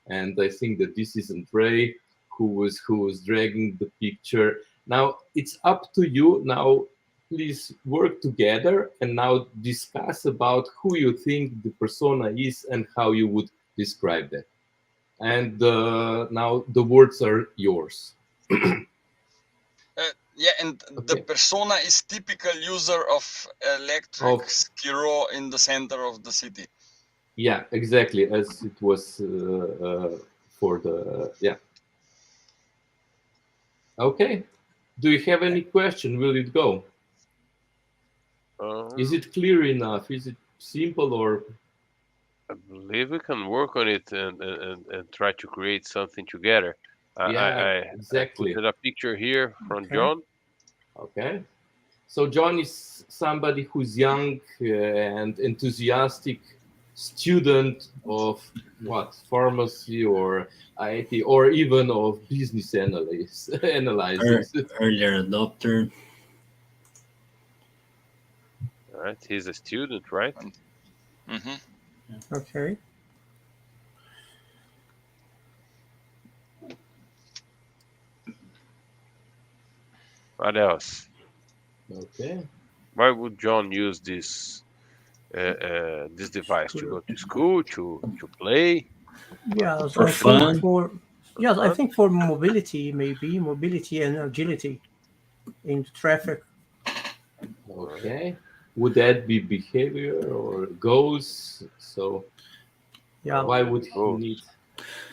Speaker 7: and I think that this is Andre who was dragging the picture. Now it's up to you. Now please work together and now discuss about who you think the persona is and how you would describe that. And now the words are yours.
Speaker 8: Yeah, and the persona is typical user of electric Skiro in the center of the city.
Speaker 7: Yeah, exactly, as it was for the, yeah. Okay, do you have any question? Will it go? Is it clear enough? Is it simple, or?
Speaker 1: I believe we can work on it and try to create something together.
Speaker 7: Exactly.
Speaker 1: I put a picture here from John.
Speaker 7: Okay. So John is somebody who's young and enthusiastic student of what, pharmacy or IT or even of business analysis.
Speaker 3: Earlier adopter.
Speaker 1: All right, he's a student, right?
Speaker 8: Mm-hmm.
Speaker 6: Okay.
Speaker 1: What else?
Speaker 7: Okay.
Speaker 1: Why would John use this this device? To go to school, to play?
Speaker 6: Yes,
Speaker 3: For fun?
Speaker 6: I think for mobility, maybe mobility and agility in traffic.
Speaker 7: Okay. Would that be behavior or goals? So
Speaker 6: Yeah.
Speaker 7: why would he need?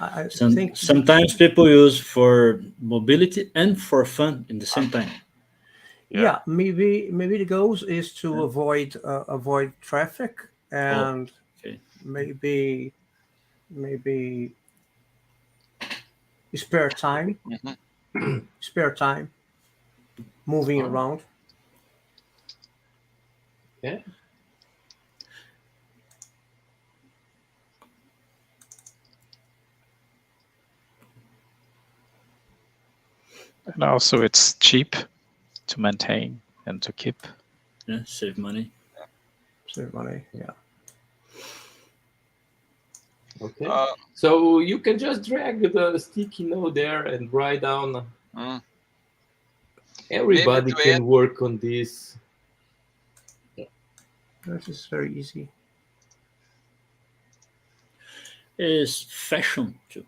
Speaker 6: I think
Speaker 3: sometimes people use for mobility and for fun in the same time.
Speaker 6: Yeah, maybe the goals is to avoid traffic, and maybe spare time, spare time moving around.
Speaker 7: Okay.
Speaker 4: And also it's cheap to maintain and to keep.
Speaker 3: Yeah, save money.
Speaker 6: Save money, yeah.
Speaker 7: Okay. So you can just drag the sticky note there and write down. Everybody can work on this.
Speaker 6: This is very easy.
Speaker 3: Is fashion too.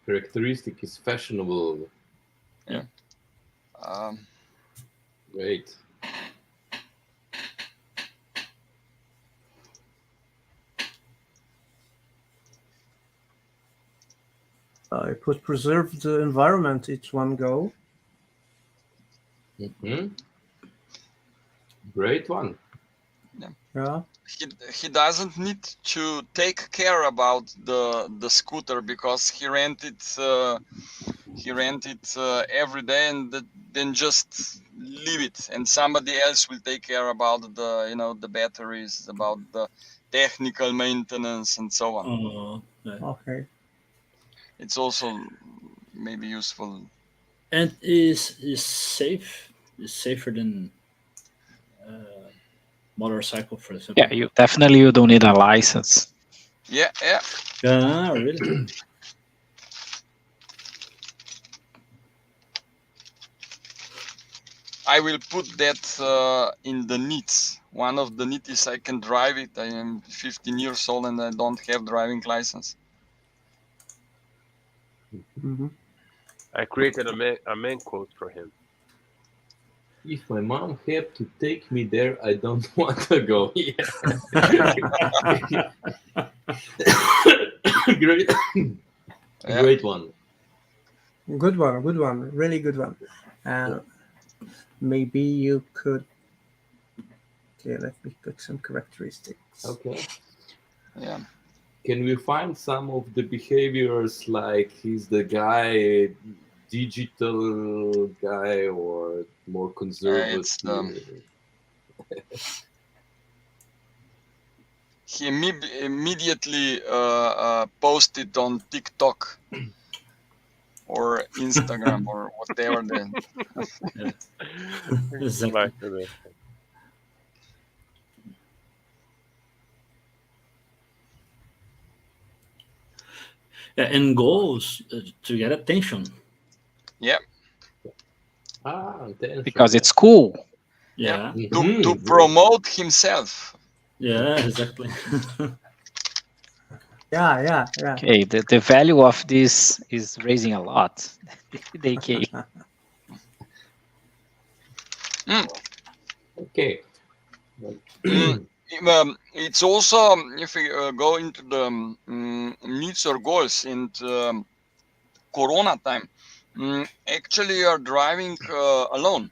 Speaker 7: Characteristic is fashionable.
Speaker 3: Yeah.
Speaker 7: Great.
Speaker 6: I put preserve the environment. It's one go.
Speaker 7: Great one.
Speaker 6: Yeah.
Speaker 8: He doesn't need to take care about the scooter because he rent it every day and then just leave it, and somebody else will take care about the batteries, about the technical maintenance and so on.
Speaker 3: Oh, yeah.
Speaker 6: Okay.
Speaker 8: It's also maybe useful.
Speaker 3: And is safe? Is safer than motorcycle, for example?
Speaker 4: Yeah, you don't need a license.
Speaker 8: Yeah.
Speaker 3: Ah, really?
Speaker 8: I will put that in the needs. One of the needs is I can drive it. I am 15 years old and I don't have driving license.
Speaker 6: Mm-hmm.
Speaker 1: I created a man quote for him.
Speaker 7: If my mom had to take me there, I don't want to go. Yeah. Great.
Speaker 8: Yeah.
Speaker 7: Great one.
Speaker 6: Good one. Really good one. Maybe you could. Okay, let me pick some characteristics.
Speaker 7: Okay.
Speaker 8: Yeah.
Speaker 7: Can we find some of the behaviors, like he's the guy, digital guy, or more conservative?
Speaker 8: He immediately posted on TikTok or Instagram or whatever.
Speaker 3: Exactly. Yeah, and goals to get attention.
Speaker 8: Yeah.
Speaker 7: Attention.
Speaker 4: Because it's cool.
Speaker 3: Yeah.
Speaker 8: To promote himself.
Speaker 3: Yeah, exactly.
Speaker 6: Yeah.
Speaker 4: Okay, the value of this is raising a lot. The AK.
Speaker 7: Okay.
Speaker 8: It's also, if we go into the needs or goals in Corona time, actually you are driving alone.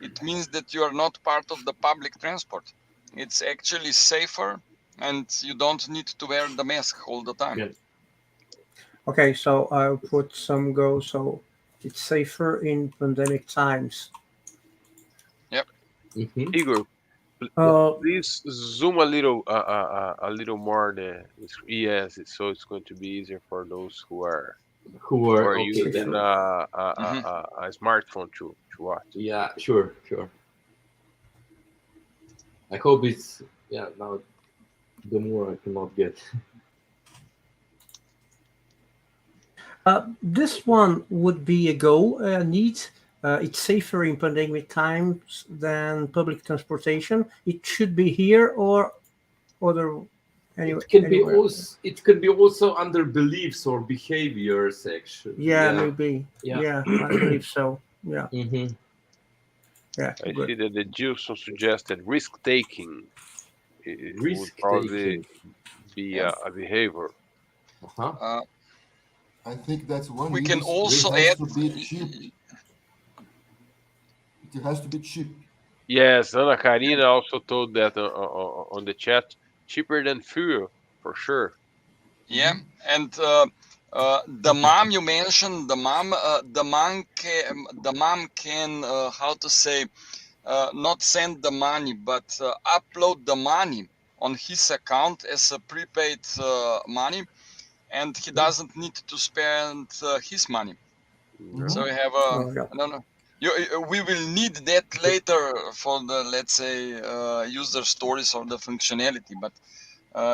Speaker 8: It means that you are not part of the public transport. It's actually safer and you don't need to wear the mask all the time.
Speaker 7: Yeah.
Speaker 6: Okay, so I'll put some go. So it's safer in pandemic times.
Speaker 8: Yep.
Speaker 1: Igor, please zoom a little more. Yes, so it's going to be easier for those who are
Speaker 7: Okay,
Speaker 1: using a smartphone to watch.
Speaker 7: Yeah, sure. I hope it's now the more I cannot get.
Speaker 6: This one would be a go. Need. It's safer in pandemic times than public transportation. It should be here or other. Anywhere,
Speaker 7: It can be also under beliefs or behaviors, actually.
Speaker 6: Yeah, maybe. Yeah, I believe so. Yeah.
Speaker 7: Mm-hmm.
Speaker 6: Yeah.
Speaker 1: I see that the Gilson suggested risk-taking. It would probably be a behavior.
Speaker 5: I think that's one.
Speaker 8: We can also add.
Speaker 5: To be cheap. It has to be cheap.
Speaker 1: Yes, Ana Karina also told that on the chat. Cheaper than fuel, for sure.
Speaker 8: Yeah, and the mom you mentioned, the mom can how to say, not send the money, but upload the money on his account as a prepaid money, and he doesn't need to spend his money. So we have I don't know. We will need that later for the, let's say, user stories or the functionality, but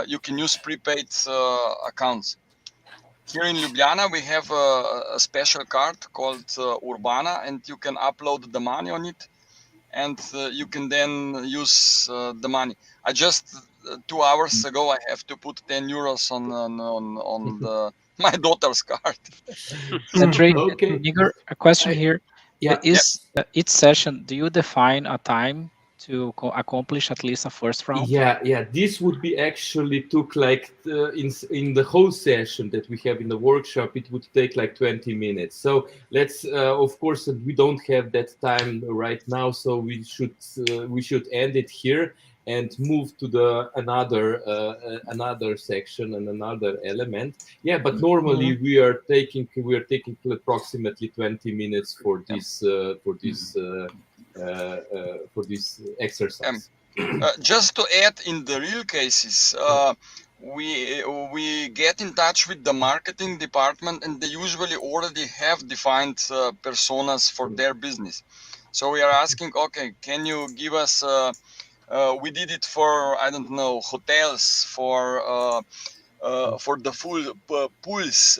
Speaker 8: you can use prepaid accounts. Here in Ljubljana, we have a special card called Urbana, and you can upload the money on it, and you can then use the money. I just 2 hours ago, I have to put 10 euros on my daughter's card.
Speaker 4: Igor, a question here.
Speaker 7: Yeah.
Speaker 4: Each session, do you define a time to accomplish at least a first round?
Speaker 7: Yeah. This would be actually took like in the whole session that we have in the workshop, it would take like 20 minutes. So let's of course we don't have that time right now, so we should end it here and move to the another section and another element. Yeah, but normally we are taking approximately 20 minutes for this exercise.
Speaker 8: Just to add, in the real cases, we get in touch with the marketing department, and they usually already have defined personas for their business. So we are asking, okay, can you give us? We did it for, I don't know, hotels, for the full pools,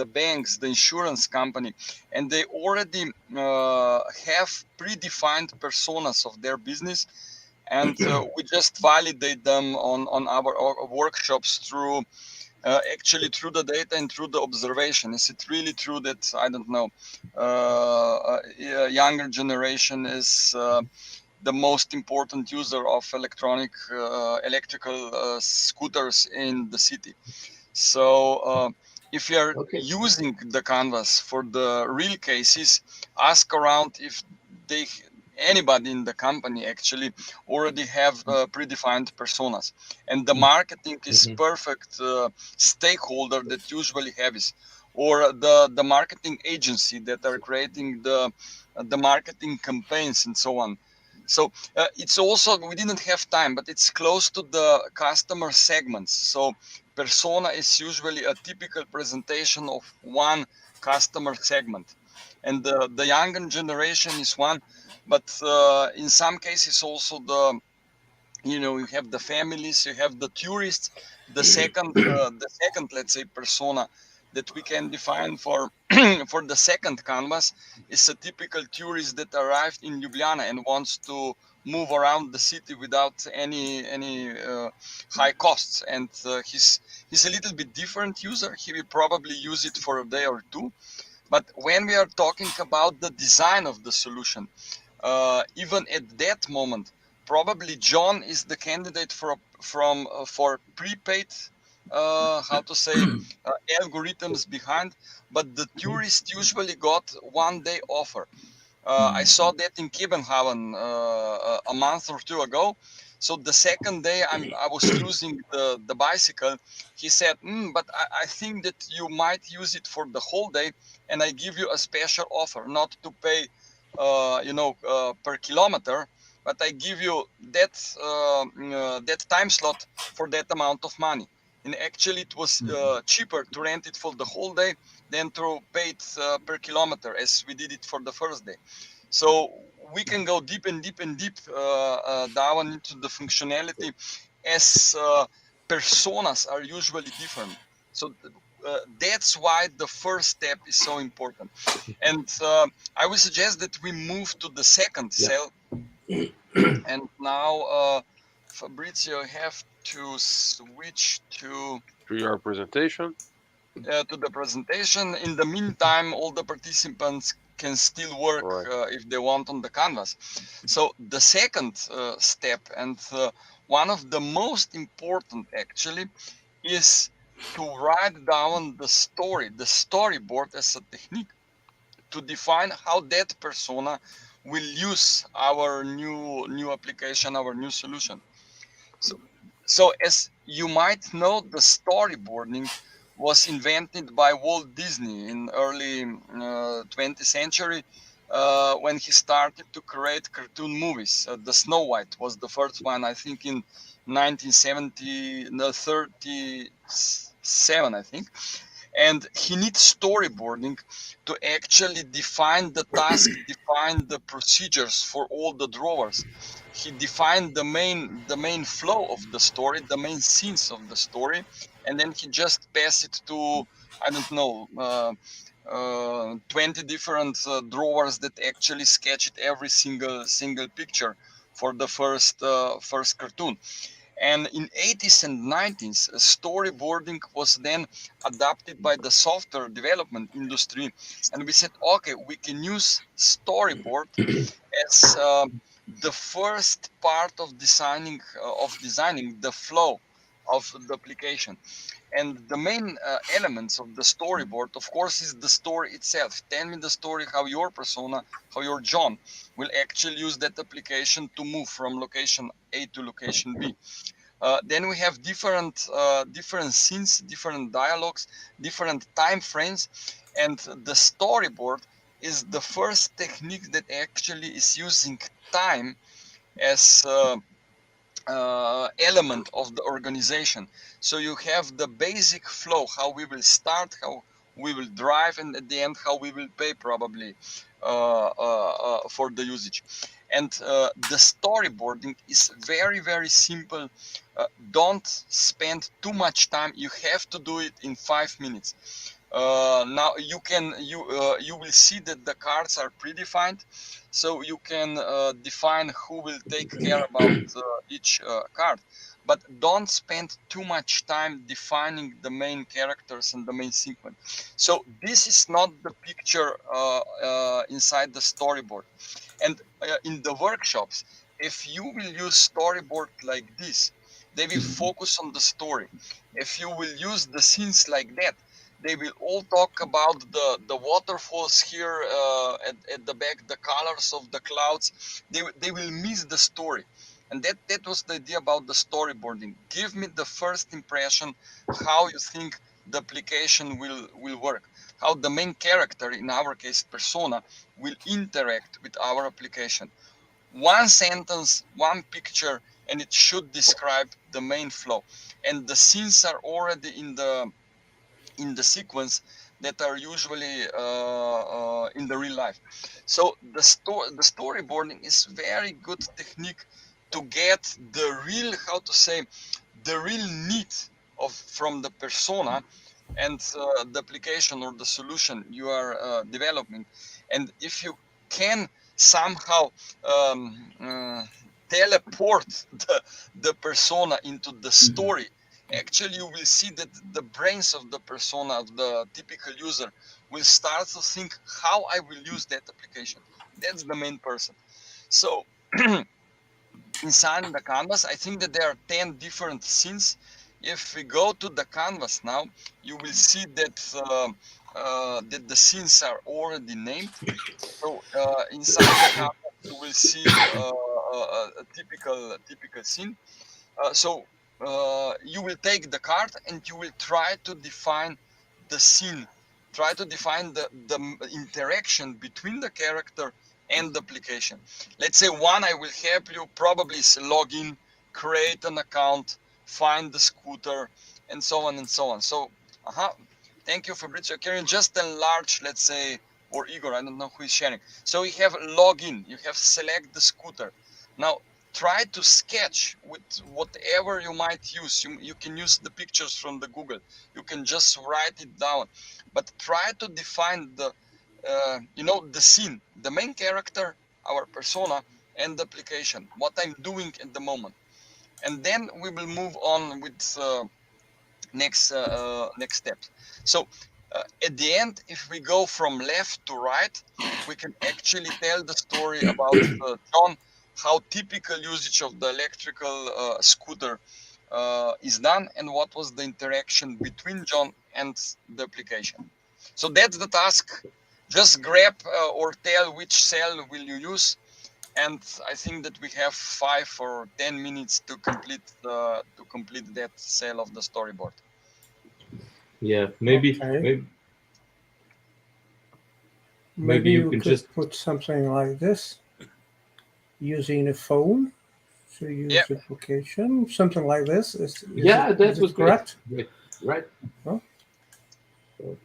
Speaker 8: the banks, the insurance company, and they already have predefined personas of their business. And we just validate them on our workshops through actually through the data and through the observation. Is it really true that, I don't know, younger generation is the most important user of electrical scooters in the city? So if you are using the Canvas for the real cases, ask around if anybody in the company actually already have predefined personas, and the marketing is perfect stakeholder that usually have is, or the marketing agency that are creating the marketing campaigns and so on. So it's also, we didn't have time, but it's close to the customer segments. So persona is usually a typical presentation of one customer segment, and the younger generation is one, but in some cases also you have the families, you have the tourists. The second let's say persona that we can define for for the second canvas is a typical tourist that arrived in Ljubljana and wants to move around the city without any high costs, and he's a little bit different user. He will probably use it for a day or two. But when we are talking about the design of the solution, even at that moment, probably John is the candidate for prepaid, algorithms behind, but the tourist usually got 1 day offer. I saw that in Kiebenhavn a month or two ago. So the second day I was using the bicycle, he said, but I think that you might use it for the whole day, and I give you a special offer, not to pay per kilometer, but I give you that time slot for that amount of money. And actually it was cheaper to rent it for the whole day than to pay it per kilometer, as we did it for the first day. So we can go deep and deep and deep down into the functionality, as personas are usually different. So that's why the first step is so important. And I would suggest that we move to the second cell. And now, Fabrizio, you have to switch to
Speaker 1: your presentation.
Speaker 8: To the presentation. In the meantime, all the participants can still work if they want on the canvas. So the second step, and one of the most important actually, is to write down the storyboard as a technique to define how that persona will use our new application, our new solution. So as you might know, the storyboarding was invented by Walt Disney in early 20th century when he started to create cartoon movies. The Snow White was the first one, I think, in 1937, I think. And he needs storyboarding to actually define the task, define the procedures for all the drawers. He defined the main flow of the story, the main scenes of the story, and then he just passed it to, I don't know, 20 different drawers that actually sketched every single picture for the first cartoon. And in 80s and 90s, storyboarding was then adopted by the software development industry. And we said, okay, we can use storyboard as the first part of designing the flow of the application. And the main elements of the storyboard, of course, is the story itself. Tell me the story how your persona, how your John will actually use that application to move from location A to location B. Then we have different scenes, different dialogues, different time frames, and the storyboard is the first technique that actually is using time as element of the organization. So you have the basic flow, how we will start, how we will drive, and at the end how we will pay probably for the usage. And the storyboarding is very, very simple. Don't spend too much time. You have to do it in 5 minutes. Now you will see that the cards are predefined, so you can define who will take care about each card, but don't spend too much time defining the main characters and the main sequence. So this is not the picture inside the storyboard. And in the workshops, if you will use storyboard like this, they will focus on the story. If you will use the scenes like that, they will all talk about the waterfalls here at the back, the colors of the clouds. They will miss the story. And that was the idea about the storyboarding. Give me the first impression, how you think the application will work, how the main character, in our case persona, will interact with our application. One sentence, one picture, and it should describe the main flow. And the scenes are already in the sequence that are usually in the real life. So the storyboarding is very good technique to get the real, the real need from the persona and the application or the solution you are developing. And if you can somehow teleport the persona into the story, actually you will see that the brains of the persona, of the typical user, will start to think how I will use that application. That's the main person. So inside the canvas, I think that there are 10 different scenes. If we go to the canvas now, you will see that that the scenes are already named. So inside the canvas, you will see a typical scene. So you will take the card and you will try to define the scene, try to define the interaction between the character and the application. Let's say one I will help you probably is log in, create an account, find the scooter, and so on and so on. So, thank you, Fabrizio. Can you just enlarge, let's say, or Igor, I don't know who is sharing. So you have login, you have select the scooter. Now, try to sketch with whatever you might use. You can use the pictures from the Google. You can just write it down, but try to define the, the scene, the main character, our persona, and the application, what I'm doing at the moment. And then we will move on with next steps. So at the end, if we go from left to right, we can actually tell the story about John, how typical usage of the electrical scooter is done, and what was the interaction between John and the application. So that's the task. Just grab or tell which cell will you use, and I think that we have 5 or 10 minutes to complete that cell of the storyboard.
Speaker 7: Yeah, maybe
Speaker 6: Okay.
Speaker 7: maybe you can
Speaker 6: could
Speaker 7: just
Speaker 6: put something like this using a phone to use
Speaker 8: Yeah.
Speaker 6: application, something like this. Is
Speaker 7: that was
Speaker 6: correct?
Speaker 7: Great. Right.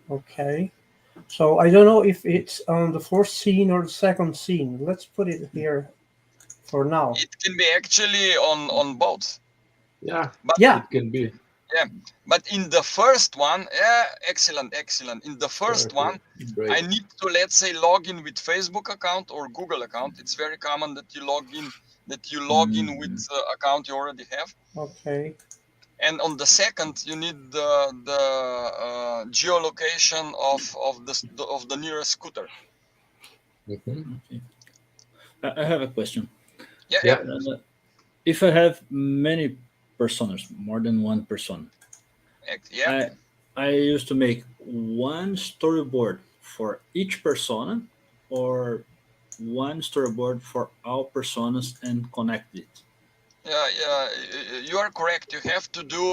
Speaker 6: Okay. So I don't know if it's on the fourth scene or the second scene. Let's put it here for now.
Speaker 8: It can be actually on both.
Speaker 7: Yeah.
Speaker 8: But
Speaker 6: Yeah.
Speaker 7: It can be.
Speaker 8: Yeah, but in the first one, excellent. In the first one,
Speaker 7: Great.
Speaker 8: I need to, let's say, log in with Facebook account or Google account. It's very common that you log in with account you already have.
Speaker 6: Okay.
Speaker 8: And on the second, you need the geolocation of the nearest scooter.
Speaker 7: Mhm.
Speaker 3: Okay. I have a question.
Speaker 8: Yeah.
Speaker 3: If I have many personas, more than one person,
Speaker 8: Yeah.
Speaker 3: I used to make one storyboard for each persona, or one storyboard for all personas and connect it.
Speaker 8: Yeah, you are correct. You have to do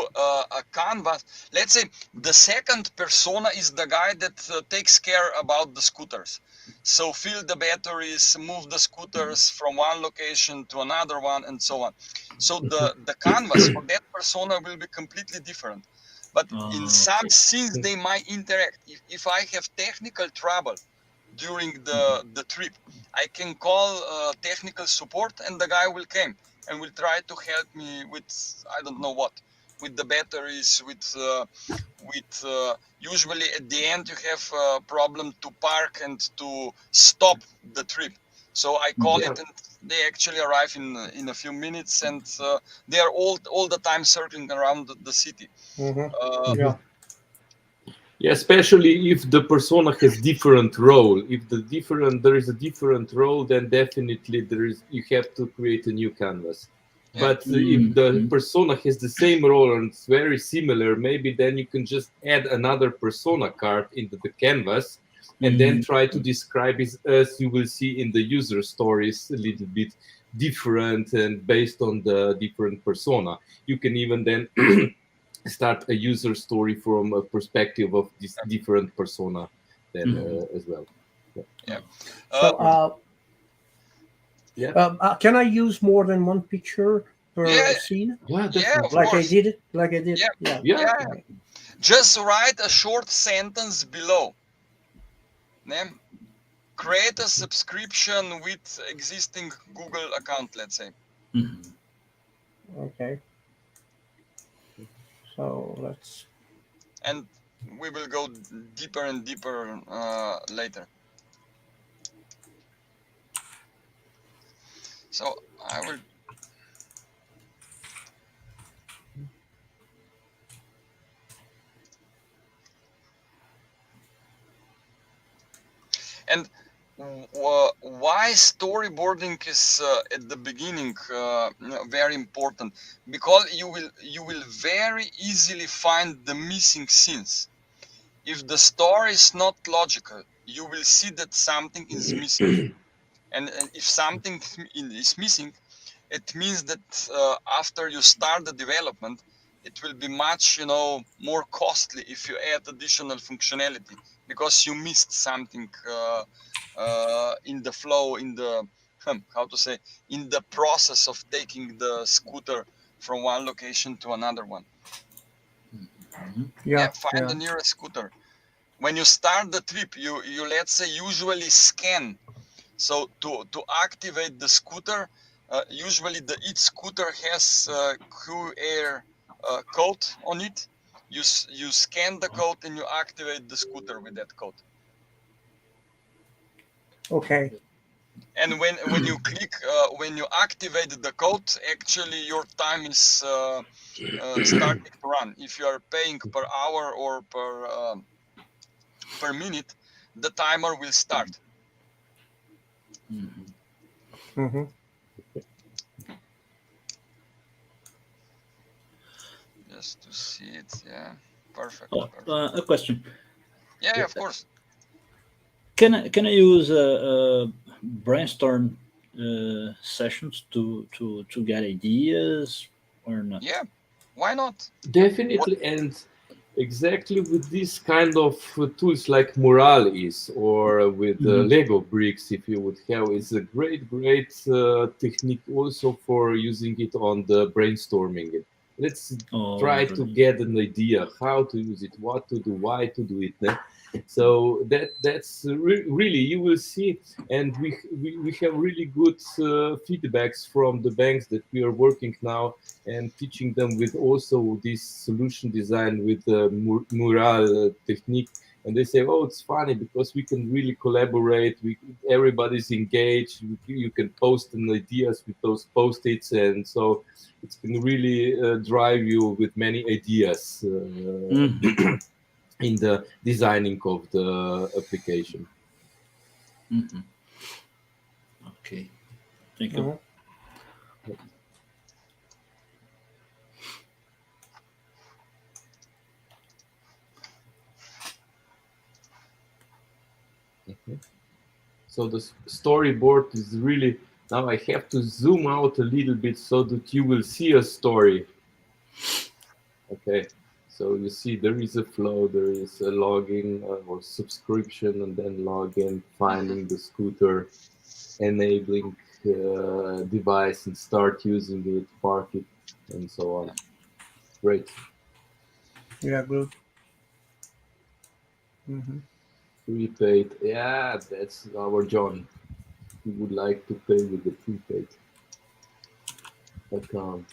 Speaker 8: a canvas. Let's say the second persona is the guy that takes care about the scooters. So fill the batteries, move the scooters from one location to another one, and so on. So the canvas for that persona will be completely different. But in some scenes they might interact. If I have technical trouble during the trip, I can call technical support, and the guy will come and will try to help me with, I don't know what, with the batteries, with usually at the end you have a problem to park and to stop the trip. So I call it, and they actually arrive in a few minutes, and they are all the time circling around the city.
Speaker 6: Yeah.
Speaker 7: Yeah, especially if the persona has different role. If there is a different role, then definitely you have to create a new canvas.
Speaker 8: Yeah.
Speaker 7: But if the persona has the same role and it's very similar, maybe then you can just add another persona card into the canvas and then try to describe it as you will see in the user stories, a little bit different and based on the different persona. You can even then start a user story from a perspective of this different persona then as well.
Speaker 8: Yeah.
Speaker 6: So,
Speaker 7: Yeah.
Speaker 6: can I use more than one picture per
Speaker 8: Yeah.
Speaker 6: scene?
Speaker 7: Yeah,
Speaker 8: Yeah, of
Speaker 6: Like
Speaker 8: course.
Speaker 6: I did?
Speaker 8: Yeah.
Speaker 7: Yeah.
Speaker 8: Just write a short sentence below. Then create a subscription with existing Google account, let's say.
Speaker 6: Okay. So let's.
Speaker 8: And we will go deeper and deeper later. So I will. And why storyboarding is at the beginning very important? Because you will very easily find the missing scenes. If the story is not logical, you will see that something is missing. And if something is missing, it means that after you start the development, it will be much more costly if you add additional functionality, because you missed something in the flow, in the in the process of taking the scooter from one location to another one. Find the nearest scooter. When you start the trip, you let's say usually scan. So to activate the scooter, usually each scooter has QR code on it. You scan the code and you activate the scooter with that code.
Speaker 6: Okay.
Speaker 8: And when you click, when you activate the code, actually your time is starting to run. If you are paying per hour or per minute, the timer will start. Just to see it, yeah, perfect.
Speaker 3: A question.
Speaker 8: Yeah, of course.
Speaker 3: Can I use brainstorm sessions to get ideas or not?
Speaker 8: Yeah, why not?
Speaker 7: Definitely, and exactly with this kind of tools like Mural is, or with Lego bricks, if you would have, it's a great technique also for using it on the brainstorming. Let's try to get an idea how to use it, what to do, why to do it. So that's really, you will see, and we have really good feedbacks from the banks that we are working now and teaching them with also this solution design with mural technique. And they say, oh, it's funny because we can really collaborate. Everybody's engaged. You can post an ideas with those post-its, and so it can really drive you with many ideas in the designing of the application.
Speaker 3: Okay, thank you.
Speaker 7: So the storyboard is really, now I have to zoom out a little bit so that you will see a story. Okay, so you see there is a flow, there is a login or subscription, and then login, finding the scooter, enabling device and start using it, park it, and so on. Great.
Speaker 6: Yeah, good.
Speaker 7: Prepaid, yeah, that's our John. He would like to pay with the prepaid account.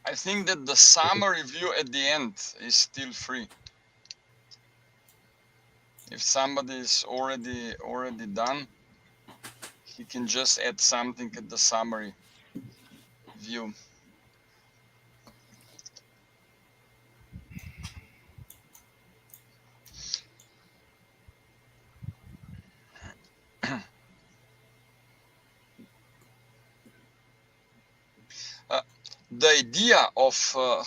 Speaker 8: I think that the summary view at the end is still free. If somebody is already done, he can just add something at the summary view. The idea of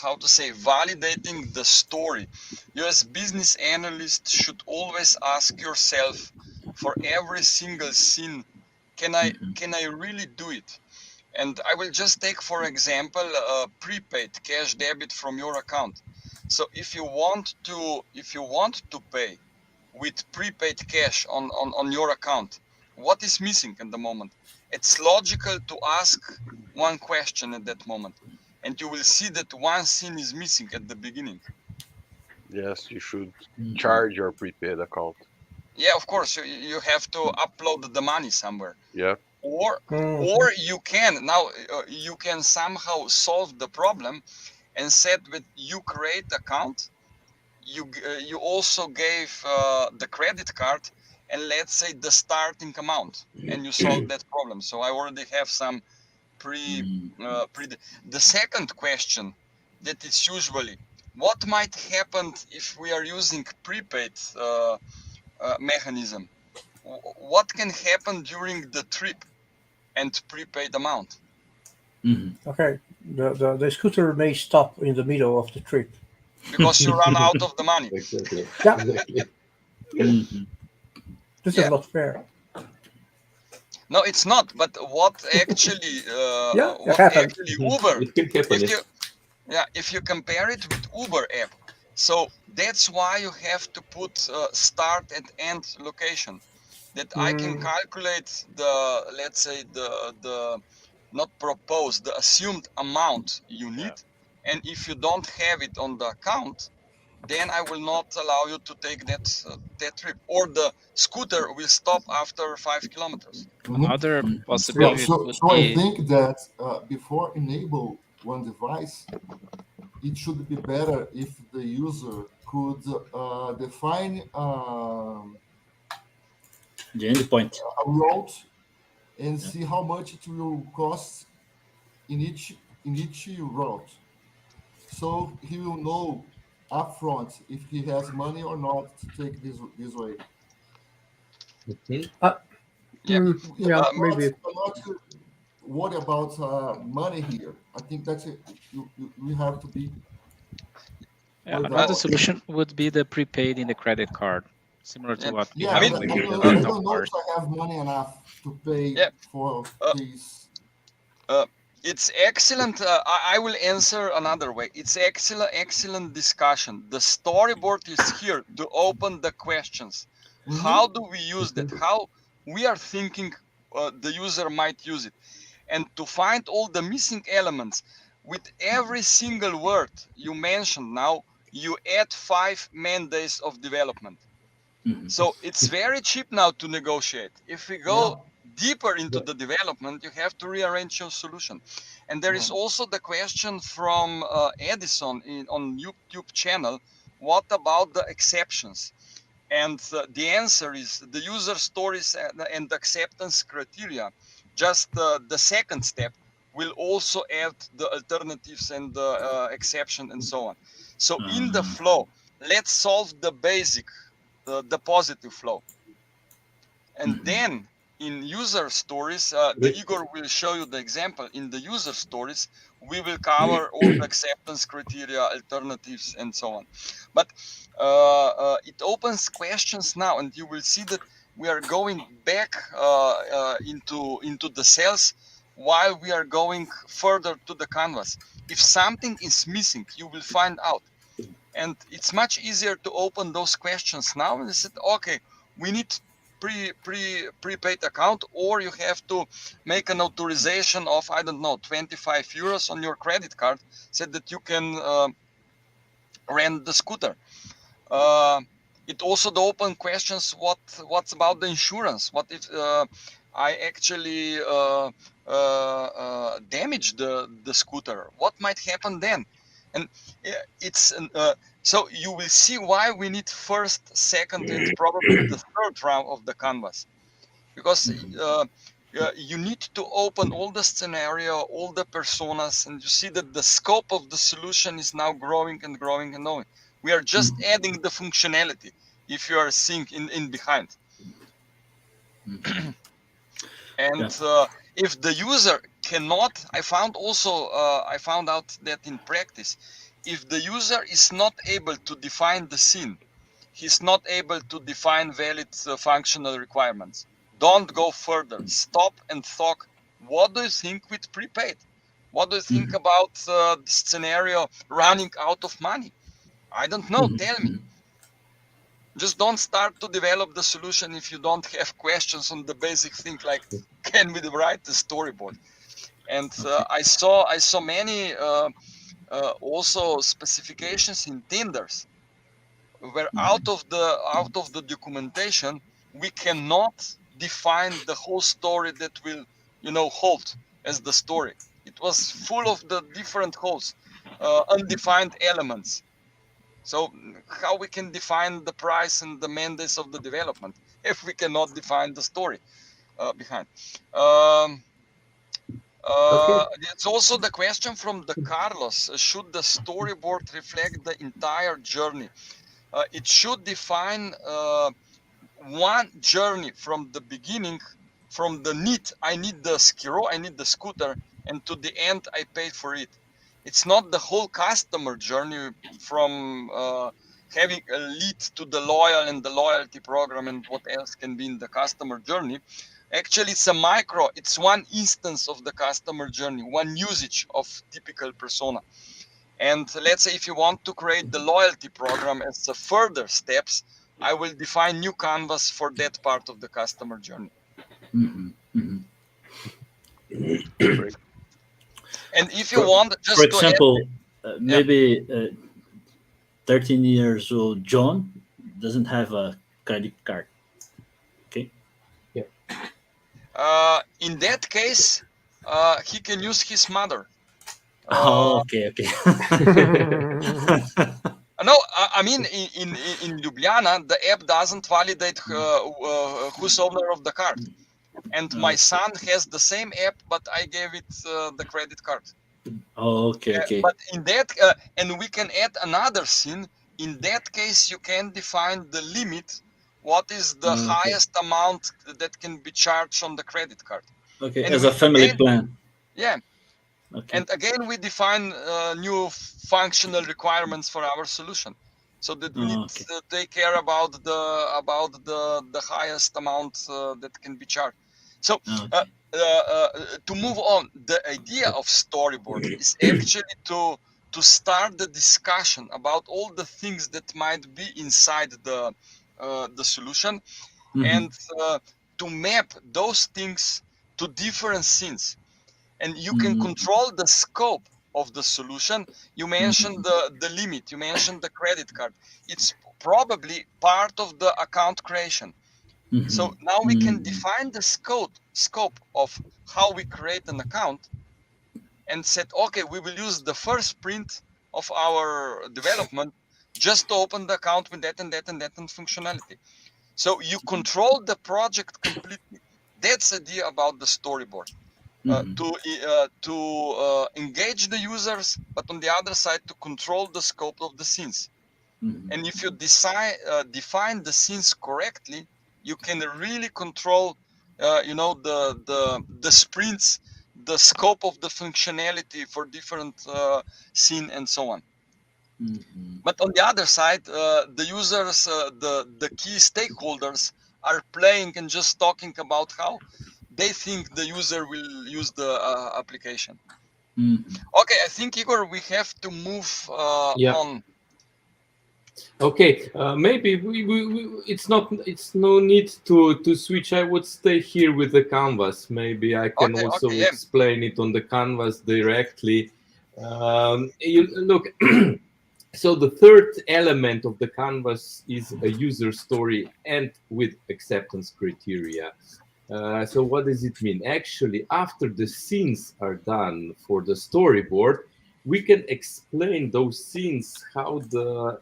Speaker 8: how to say validating the story, you as business analyst should always ask yourself for every single scene, can I really do it? And I will just take, for example, a prepaid cash debit from your account. So if you want to pay with prepaid cash on your account, what is missing at the moment? It's logical to ask one question at that moment, and you will see that one scene is missing at the beginning.
Speaker 1: Yes, you should charge your prepaid account.
Speaker 8: Yeah, of course, you have to upload the money somewhere.
Speaker 1: Yeah.
Speaker 8: Or you can you can somehow solve the problem and said that you create account, you also gave the credit card and let's say the starting amount, and you solve that problem. So I already have some the second question that is usually, what might happen if we are using prepaid mechanism? What can happen during the trip and prepaid amount?
Speaker 6: Okay, the scooter may stop in the middle of the trip
Speaker 8: because you run out of the money.
Speaker 7: Exactly.
Speaker 6: Yeah.
Speaker 7: Exactly.
Speaker 6: This is not fair.
Speaker 8: No, it's not. But what actually Uber?
Speaker 7: It can happen.
Speaker 8: If you compare it with Uber app, so that's why you have to put start and end location. That I can calculate the, let's say the not proposed, the assumed amount you need, and if you don't have it on the account, then I will not allow you to take that trip, or the scooter will stop after 5 kilometers.
Speaker 4: Another possibility
Speaker 5: So
Speaker 4: would
Speaker 5: I
Speaker 4: be
Speaker 5: think that before enable one device, it should be better if the user could define
Speaker 3: the endpoint,
Speaker 5: a route, and see how much it will cost in each route. So he will know upfront if he has money or not to take this way.
Speaker 6: Maybe.
Speaker 5: I'm not worried about money here. I think that's it. We have to be.
Speaker 4: another solution would be the prepaid in the credit card, similar to what we
Speaker 5: I
Speaker 4: have
Speaker 5: don't
Speaker 4: with the
Speaker 5: know
Speaker 4: rental
Speaker 5: if
Speaker 4: cars.
Speaker 5: I have money enough to pay for these.
Speaker 8: It's excellent. I will answer another way. It's excellent discussion. The storyboard is here to open the questions. How do we use that? How we are thinking the user might use it, and to find all the missing elements. with every single word you mentioned now, you add 5 man days of development. So it's very cheap now to negotiate. If we go deeper into the development, you have to rearrange your solution. And there is also the question from Edison on YouTube channel, what about the exceptions? And the answer is the user stories and acceptance criteria. Just the second step will also add the alternatives and the exception and so on. So in the flow, let's solve the basic, the positive flow. And then in user stories, Igor will show you the example. In the user stories, we will cover all the acceptance criteria, alternatives, and so on. But it opens questions now, and you will see that we are going back into the cells while we are going further to the canvas. If something is missing, you will find out. And it's much easier to open those questions now and say, okay, we need prepaid account, or you have to make an authorization of, I don't know, 25 euros on your credit card so that you can rent the scooter. It also the open questions, what's about the insurance? What if I actually damage the scooter? What might happen then? And it's so you will see why we need first, second, and probably the third round of the canvas, because you need to open all the scenario, all the personas, and you see that the scope of the solution is now growing and growing and growing. We are just adding the functionality. If you are seeing in behind, and if the user cannot, I found out that in practice, if the user is not able to define the scene, he's not able to define valid functional requirements. Don't go further. Stop and talk. What do you think with prepaid? What do you think about the scenario running out of money? I don't know. Tell me. Just don't start to develop the solution if you don't have questions on the basic thing, like, can we write the storyboard? And I saw many also specifications in tenders where out of the documentation we cannot define the whole story that will hold as the story. It was full of the different holes, undefined elements. So how we can define the price and the mandates of the development if we cannot define the story behind? It's also the question from the Carlos: should the storyboard reflect the entire journey? It should define one journey from the beginning, from the need, I need the skiro, I need the scooter, and to the end, I paid for it. It's not the whole customer journey from having a lead to the loyal and the loyalty program and what else can be in the customer journey. Actually, it's a micro, it's one instance of the customer journey, one usage of typical persona. And let's say if you want to create the loyalty program as a further steps, I will define new canvas for that part of the customer journey. And if you want, just
Speaker 3: for example, maybe 13 years old John doesn't have a credit card. Okay.
Speaker 8: Yeah. In that case, he can use his mother.
Speaker 3: Okay.
Speaker 8: No, I mean in Ljubljana, the app doesn't validate who's owner of the card. And my son has the same app, but I gave it the credit card.
Speaker 3: Okay.
Speaker 8: But in that, and we can add another scene. In that case, you can define the limit. What is the highest amount that can be charged on the credit card?
Speaker 3: Okay, and as a family plan.
Speaker 8: Yeah. Okay. And again, we define new functional requirements for our solution, so that we need to take care about the highest amount that can be charged. So to move on, the idea of storyboard is actually to start the discussion about all the things that might be inside the solution, and to map those things to different scenes. And you can control the scope of the solution. You mentioned the limit, you mentioned the credit card. It's probably part of the account creation. So now we can define the scope of how we create an account and said, okay, we will use the first sprint of our development just to open the account with that and that and that and functionality. So you control the project completely. That's the idea about the storyboard. To engage the users, but on the other side to control the scope of the scenes. And if you define the scenes correctly, you can really control, the sprints, the scope of the functionality for different scene and so on. But on the other side, the users, the key stakeholders are playing and just talking about how they think the user will use the application. Okay, I think, Igor, we have to move on.
Speaker 7: Okay, maybe it's no need to switch. I would stay here with the canvas. Maybe I can also explain it on the canvas directly. Look, so the third element of the canvas is a user story and with acceptance criteria. So what does it mean? Actually, after the scenes are done for the storyboard, we can explain those scenes, how the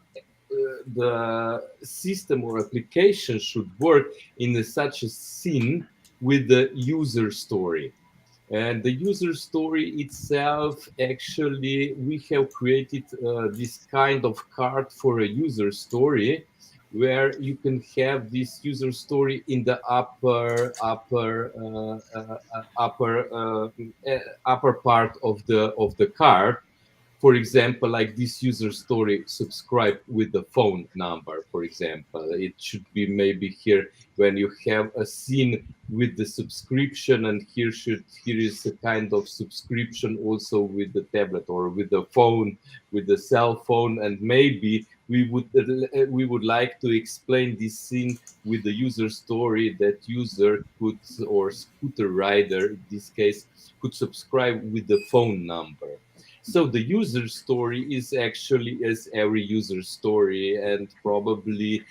Speaker 7: system or application should work in such a scene with the user story. And the user story itself, actually, we have created this kind of card for a user story, where you can have this user story in the upper part of the card. For example, like this user story, subscribe with the phone number, for example. It should be maybe here when you have a scene with the subscription, and here is a kind of subscription also with the tablet or with the phone, with the cell phone, and maybe we would like to explain this scene with the user story that user could, or scooter rider in this case, could subscribe with the phone number. So the user story is actually as every user story, and probably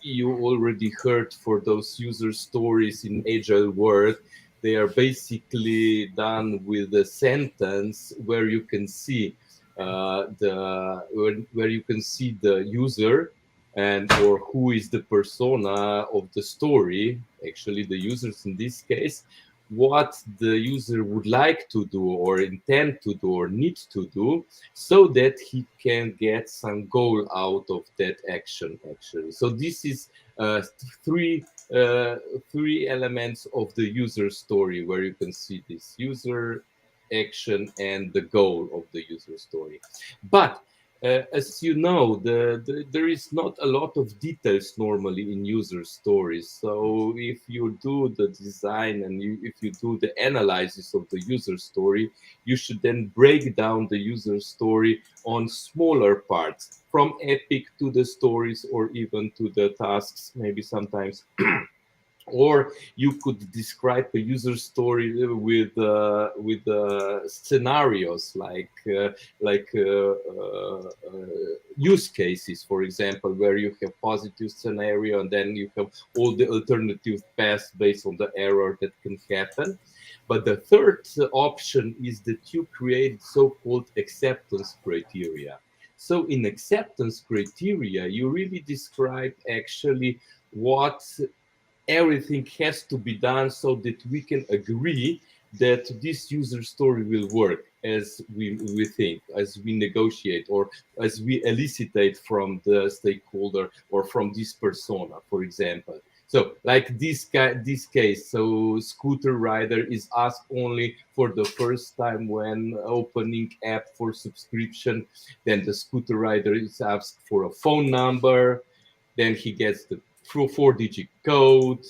Speaker 7: you already heard for those user stories in Agile world. They are basically done with a sentence where you can see where you can see the user and or who is the persona of the story, actually the users in this case, what the user would like to do or intend to do or need to do, so that he can get some goal out of that action, actually. So this is three elements of the user story, where you can see this user, action, and the goal of the user story. But as you know, there is not a lot of details normally in user stories. So if you do the design and if you do the analysis of the user story, you should then break down the user story on smaller parts, from epic to the stories or even to the tasks, maybe sometimes. Or you could describe a user story with scenarios like use cases, for example, where you have positive scenario and then you have all the alternative paths based on the error that can happen. But the third option is that you create so-called acceptance criteria. So in acceptance criteria, you really describe actually what everything has to be done so that we can agree that this user story will work as we think, as we negotiate, or as we elicitate from the stakeholder or from this persona, for example. So like this case, so scooter rider is asked only for the first time when opening app for subscription. Then the scooter rider is asked for a phone number. Then he gets the four-digit code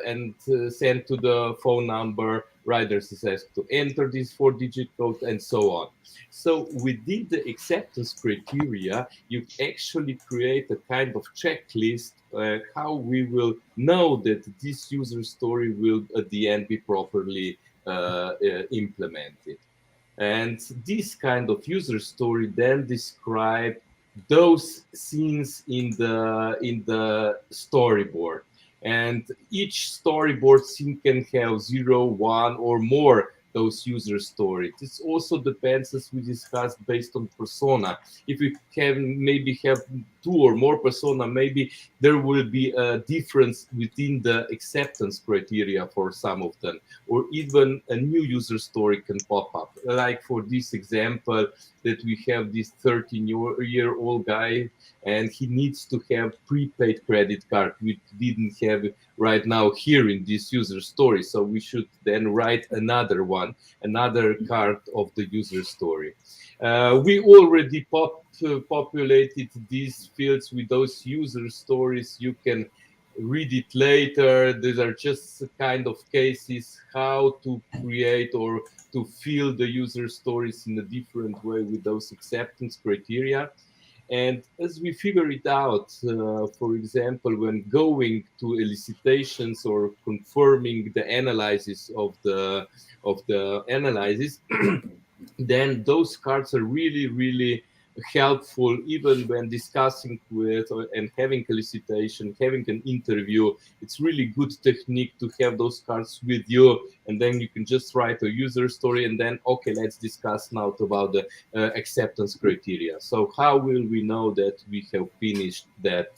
Speaker 7: and sent to the phone number. Riders is asked to enter this four-digit code and so on. So within the acceptance criteria, you actually create a kind of checklist how we will know that this user story will at the end be properly implemented. And this kind of user story then describe those scenes in the storyboard. And each storyboard scene can have 0, 1, or more those user stories. This also depends, as we discussed, based on persona. If we can maybe have 2 or more persona, maybe there will be a difference within the acceptance criteria for some of them, or even a new user story can pop up. Like for this example, that we have this 13-year-old guy, and he needs to have prepaid credit card, which didn't have right now here in this user story. So we should then write another one, another card of the user story. We already populated these fields with those user stories. You can read it later. These are just kind of cases how to create or to fill the user stories in a different way with those acceptance criteria. And as we figure it out, for example, when going to elicitations or confirming the analysis of the analysis, then those cards are really, really helpful, even when discussing with and having elicitation, having an interview. It's really good technique to have those cards with you, and then you can just write a user story, and then, okay, let's discuss now about the acceptance criteria. So how will we know that we have finished that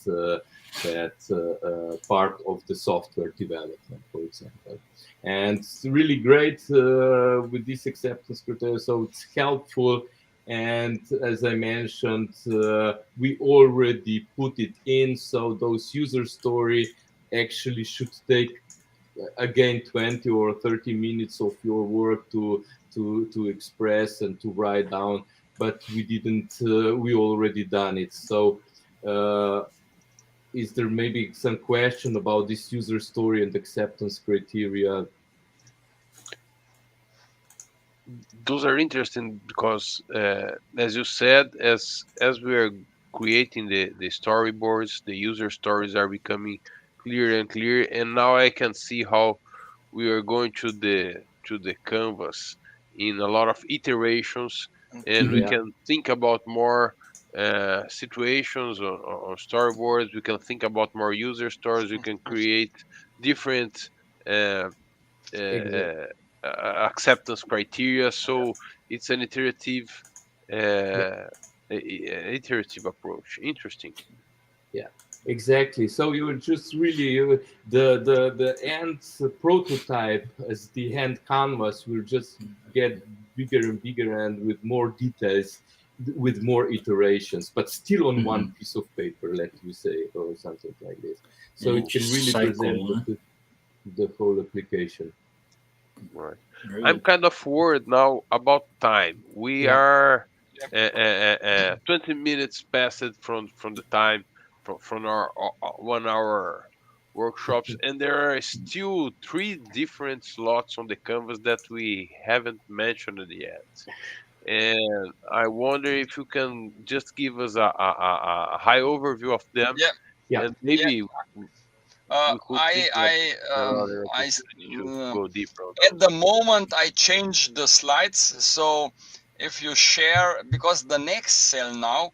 Speaker 7: part of the software development, for example? And it's really great with this acceptance criteria, so it's helpful. And as I mentioned, we already put it in, so those user story actually should take again 20 or 30 minutes of your work to express and to write down, but we didn't, we already done it. So is there maybe some question about this user story and acceptance criteria?
Speaker 1: Those are interesting because, as you said, as we are creating the storyboards, the user stories are becoming clearer and clearer, and now I can see how we are going to the canvas in a lot of iterations, and we can think about more situations on storyboards. We can think about more user stories. We can create different
Speaker 7: Exactly.
Speaker 1: acceptance criteria. So it's an iterative iterative approach. Interesting.
Speaker 7: Yeah, exactly. So you just really the end prototype as the end canvas will just get bigger and bigger and with more details, with more iterations, but still on one piece of paper, let me say, or something like this. So it can really present the whole application.
Speaker 1: Right. I'm kind of worried now about time. We are 20 minutes passed from the time from our 1 hour workshops, and there are still 3 different slots on the canvas that we haven't mentioned yet. And I wonder if you can just give us a high overview of them, and maybe we could think another opportunity to go deeper on
Speaker 8: at the moment I changed the slides. So if you share, because the next cell now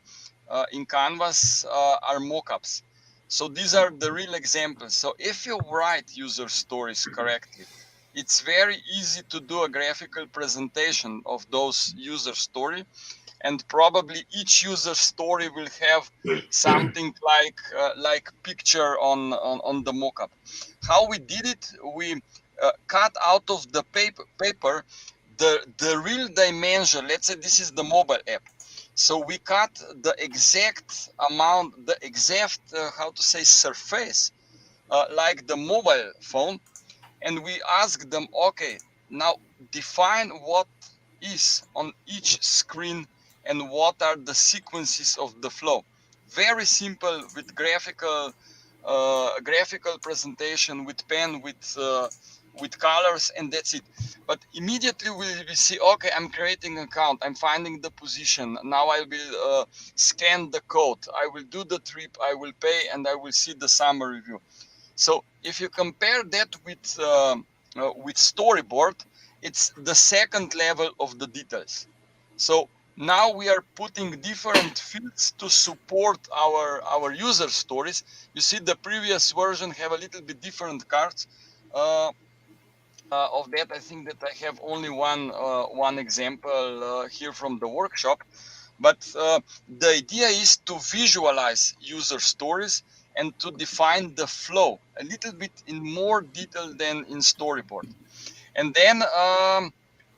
Speaker 8: in Canvas are mockups. So these are the real examples. So if you write user stories correctly, it's very easy to do a graphical presentation of those user story, and probably each user story will have something like picture on the mockup. How we did it? We cut out of the paper the real dimension. Let's say this is the mobile app. So we cut the exact amount, the exact how to say surface, like the mobile phone, and we ask them, okay, now define what is on each screen and what are the sequences of the flow. Very simple, with graphical presentation, with pen, with colors, and that's it. But immediately we see, okay, I'm creating an account, I'm finding the position, now I will scan the code, I will do the trip, I will pay, and I will see the summary view. So if you compare that with Storyboard, it's the second level of the details. So now we are putting different fields to support our user stories. You see the previous version have a little bit different cards. Of that, I think that I have only one example here from the workshop. But the idea is to visualize user stories and to define the flow a little bit in more detail than in Storyboard. And then,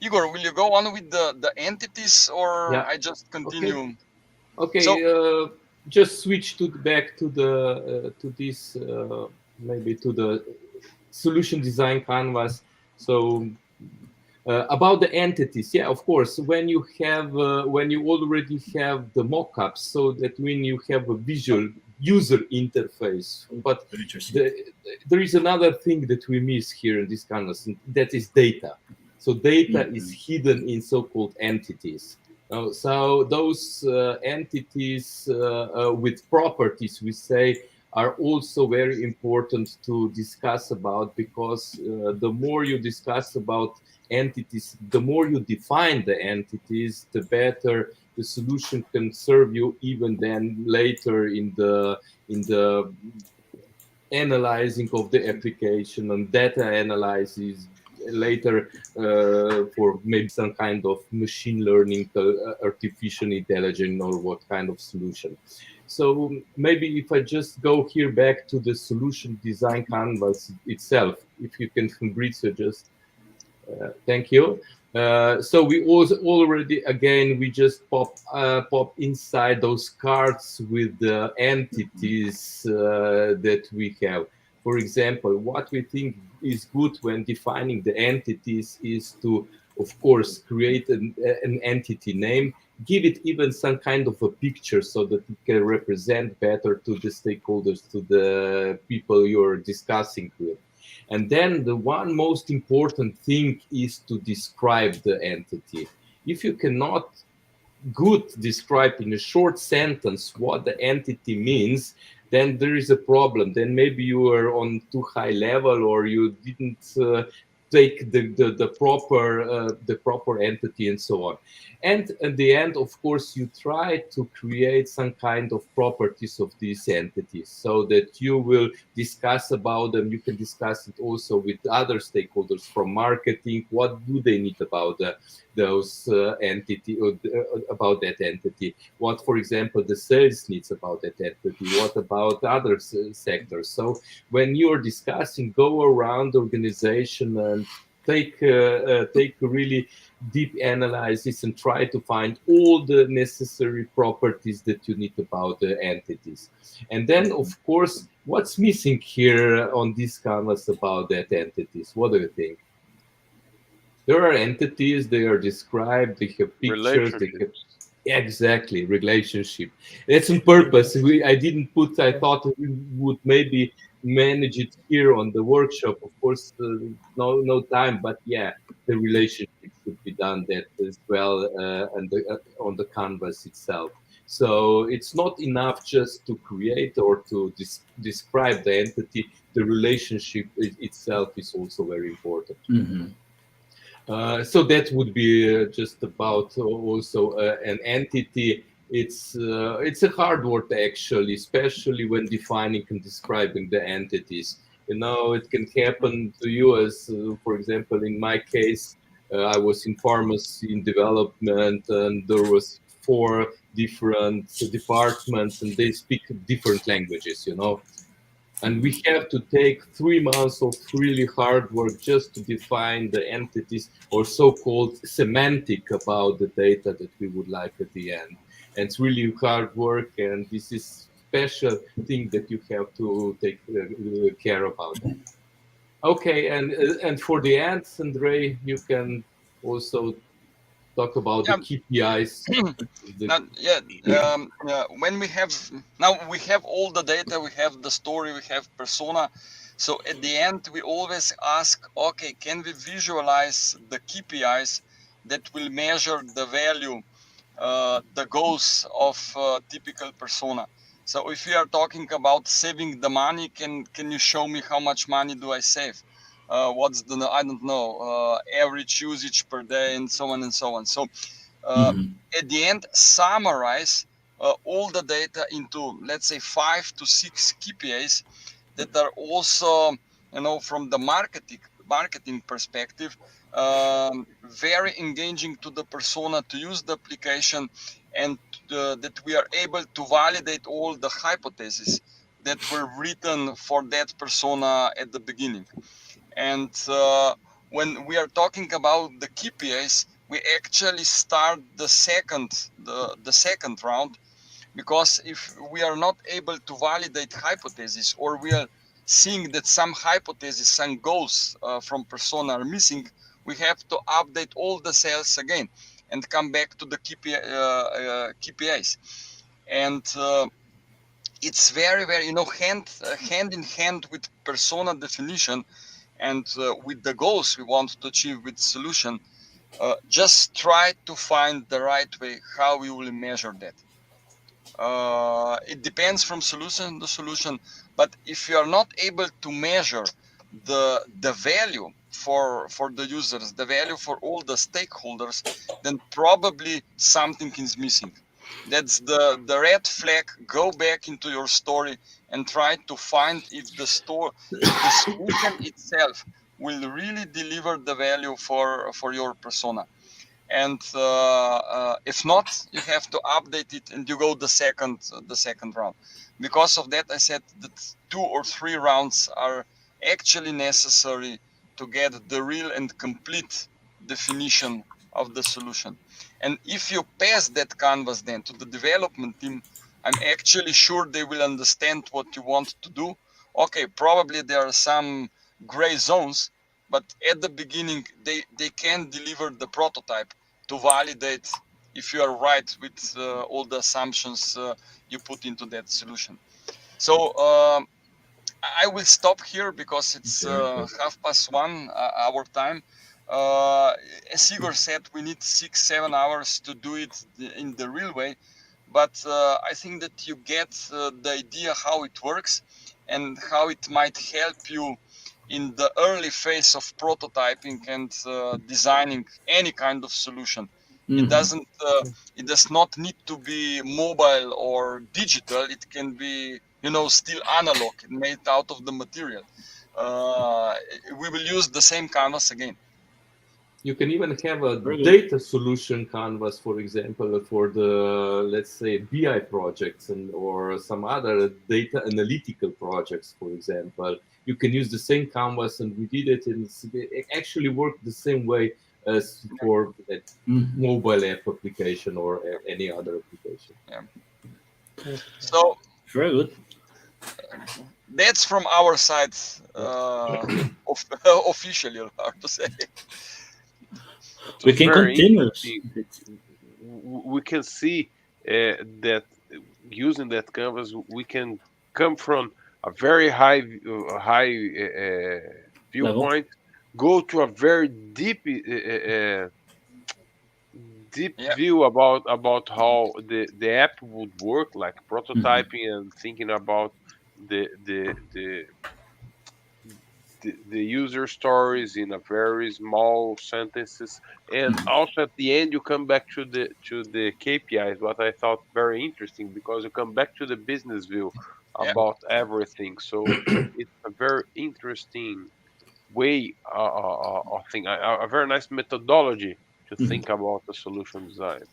Speaker 8: Igor, will you go on with the entities, or
Speaker 7: Yeah.
Speaker 8: I just continue?
Speaker 7: Okay.
Speaker 8: So,
Speaker 7: Just switch back to the to this maybe to the solution design canvas. So about the entities, yeah, of course, when you already have the mockups, so that when you have a visual user interface, but there is another thing that we miss here in this canvas, and that is data. So data is hidden in so-called entities. So those entities with properties, we say, are also very important to discuss about, because the more you discuss about entities, the more you define the entities, the better the solution can serve you, even then later in the analyzing of the application and data analysis later for maybe some kind of machine learning, artificial intelligence, or what kind of solution. So maybe if I just go here back to the solution design canvas itself, if you can, Fabrizio, just thank you. So we also already, again, we just pop inside those cards with the entities that we have. For example, what we think is good when defining the entities is to, of course, create an entity name, give it even some kind of a picture so that it can represent better to the stakeholders, to the people you're discussing with. And then the one most important thing is to describe the entity. If you cannot describe in a short sentence what the entity means, then there is a problem. Then maybe you are on too high level, or you didn't take the proper entity, and so on. And at the end, of course, you try to create some kind of properties of these entities so that you will discuss about them. You can discuss it also with other stakeholders from marketing. What do they need about those entity, or about that entity? What, for example, the sales needs about that entity? What about other sectors? So when you're discussing, go around the organization and take a really deep analysis and try to find all the necessary properties that you need about the entities. And then, of course, what's missing here on this canvas about that entities? What do you think? There are entities, they are described, they have pictures, they have exactly relationship. That's on purpose. I thought we would maybe manage it here on the workshop. Of course, no time, but yeah, the relationship should be done that as well, and on the canvas itself. So it's not enough just to create or to describe the entity. The relationship itself is also very important. So that would be just about also an entity. It's a hard word, actually, especially when defining and describing the entities. You know, it can happen to you as, for example, in my case, I was in pharmacy in development, and there was 4 different departments, and they speak different languages, you know. And we have to take 3 months of really hard work just to define the entities, or so-called semantic about the data that we would like at the end. And it's really hard work, and this is special thing that you have to take care about. Okay, and for the end, Andrei, you can also talk about the KPIs.
Speaker 8: When we have all the data, we have the story, we have persona. So at the end, we always ask, okay, can we visualize the KPIs that will measure the value, the goals of typical persona? So if we are talking about saving the money, can you show me how much money do I save? what's the, I don't know, average usage per day, and so on and so on. So at the end, summarize all the data into, let's say, 5 to 6 KPIs that are also, from the marketing perspective, very engaging to the persona to use the application, and that we are able to validate all the hypotheses that were written for that persona at the beginning. And when we are talking about the KPIs, we actually start the second round, because if we are not able to validate hypotheses, or we are seeing that some hypotheses, some goals from persona are missing, we have to update all the cells again and come back to the KPIs. And it's very, very, hand in hand with persona definition and with the goals we want to achieve with solution. Just try to find the right way how we will measure that. It depends from solution to solution, but if you are not able to measure the value for the users, the value for all the stakeholders, then probably something is missing. That's the red flag. Go back into your story and try to find if the solution itself will really deliver the value for your persona. And if not, you have to update it, and you go the second round. Because of that, I said that 2 or 3 rounds are actually necessary to get the real and complete definition of the solution. And if you pass that canvas then to the development team, I'm actually sure they will understand what you want to do. Okay, probably there are some gray zones, but at the beginning, they can deliver the prototype to validate if you are right with all the assumptions you put into that solution. So I will stop here because it's 1:30 our time. As Igor said, we need 6-7 hours to do it in the real way. But I think that you get the idea how it works and how it might help you in the early phase of prototyping and designing any kind of solution. It does not need to be mobile or digital. It can be, still analog, made out of the material. We will use the same canvas again.
Speaker 7: You can even have a data solution canvas, for example, for the, let's say, BI projects or some other data analytical projects, for example. You can use the same canvas, and we did it, and it actually worked the same way as for a mobile app application or any other application.
Speaker 8: Yeah. So
Speaker 3: very good.
Speaker 8: That's from our side, officially, hard to say.
Speaker 3: We can continue.
Speaker 1: We can see that using that canvas, we can come from a very high viewpoint, go to a very deep view about how the app would work, like prototyping and thinking about the user stories in a very small sentences, and also at the end you come back to the KPIs, what I thought very interesting, because you come back to the business view about everything. So it's a very interesting way of think, a very nice methodology to think about the solution design.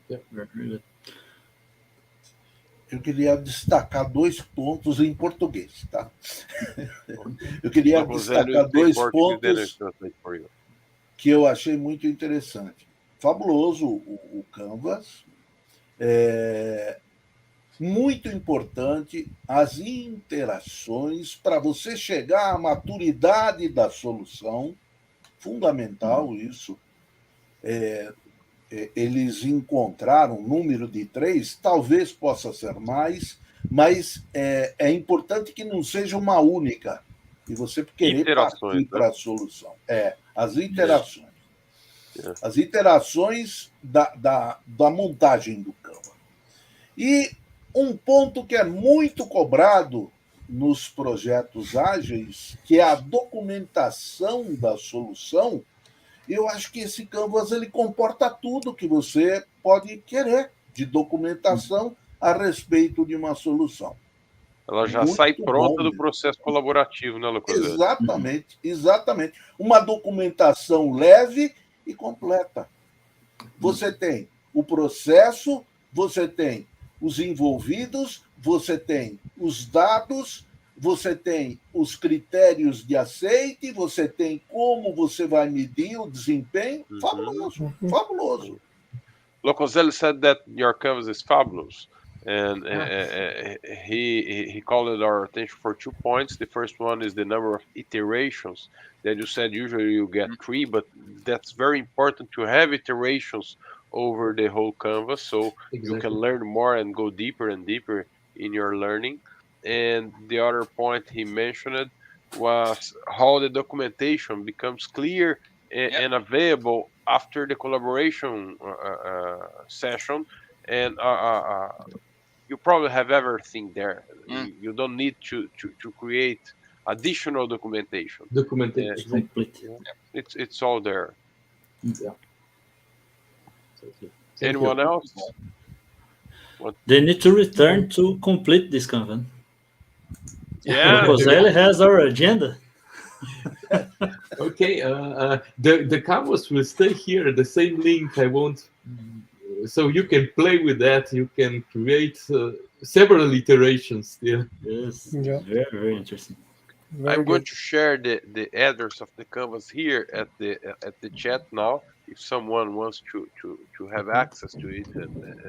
Speaker 3: Yeah, very good.
Speaker 2: Eu queria destacar 2 pontos em português, tá? Eu queria destacar 2 pontos que eu achei muito interessante. Fabuloso o Canvas. Muito importante as interações para você chegar à maturidade da solução. Fundamental isso. Eles encontraram um número de 3, talvez possa ser mais, mas é importante que não seja uma única, e você querer partir para a solução. As interações. As interações da montagem do Canva. E um ponto que é muito cobrado nos projetos ágeis, que é a documentação da solução, eu acho que esse Canvas ele comporta tudo que você pode querer de documentação a respeito de uma solução.
Speaker 1: Ela já
Speaker 2: Muito
Speaker 1: sai pronta
Speaker 2: bom
Speaker 1: do
Speaker 2: mesmo.
Speaker 1: processo colaborativo, né, Lucas?
Speaker 2: Exatamente, exatamente. Uma documentação leve e completa. Você tem o processo, você tem os envolvidos, você tem os dados, você tem os critérios de aceite, você tem como você vai medir o desempenho. Fabuloso, fabuloso.
Speaker 1: Locoselli said that your canvas is fabulous, and he called our attention for 2 points. The first one is the number of iterations that you said usually you get 3, but that's very important to have iterations over the whole canvas, so you can learn more and go deeper and deeper in your learning. And the other point he mentioned was how the documentation becomes clear and available after the collaboration session, and you probably have everything there. You don't need to create additional documentation.
Speaker 3: It's complete.
Speaker 1: It's all there.
Speaker 3: Yeah.
Speaker 1: Anyone else?
Speaker 3: They need to return to complete this Canvas.
Speaker 1: Yeah.
Speaker 3: Locoselli has our agenda.
Speaker 7: Okay, the canvas will stay here, the same link. I won't, so you can play with that. You can create several iterations still.
Speaker 3: Yes,
Speaker 6: Yeah.
Speaker 3: very, very interesting.
Speaker 6: Very
Speaker 1: I'm going
Speaker 6: good.
Speaker 1: to share the address of the canvas here at the chat now. If someone wants to have access to it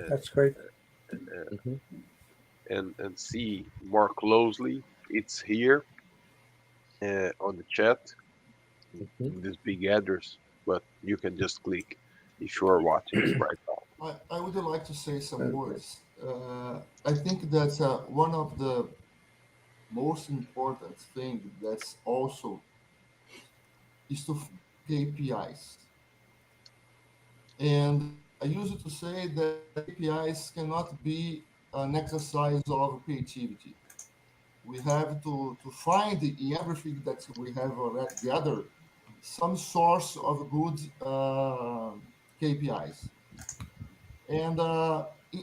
Speaker 6: That's great.
Speaker 1: and see more closely, it's here on the chat. This big address, but you can just click if you are watching right now.
Speaker 5: I would like to say some words. I think that one of the most important thing that's also is to KPIs. And I used to say that KPIs cannot be an exercise of creativity. We have to find in everything that we have already gathered some source of good KPIs. And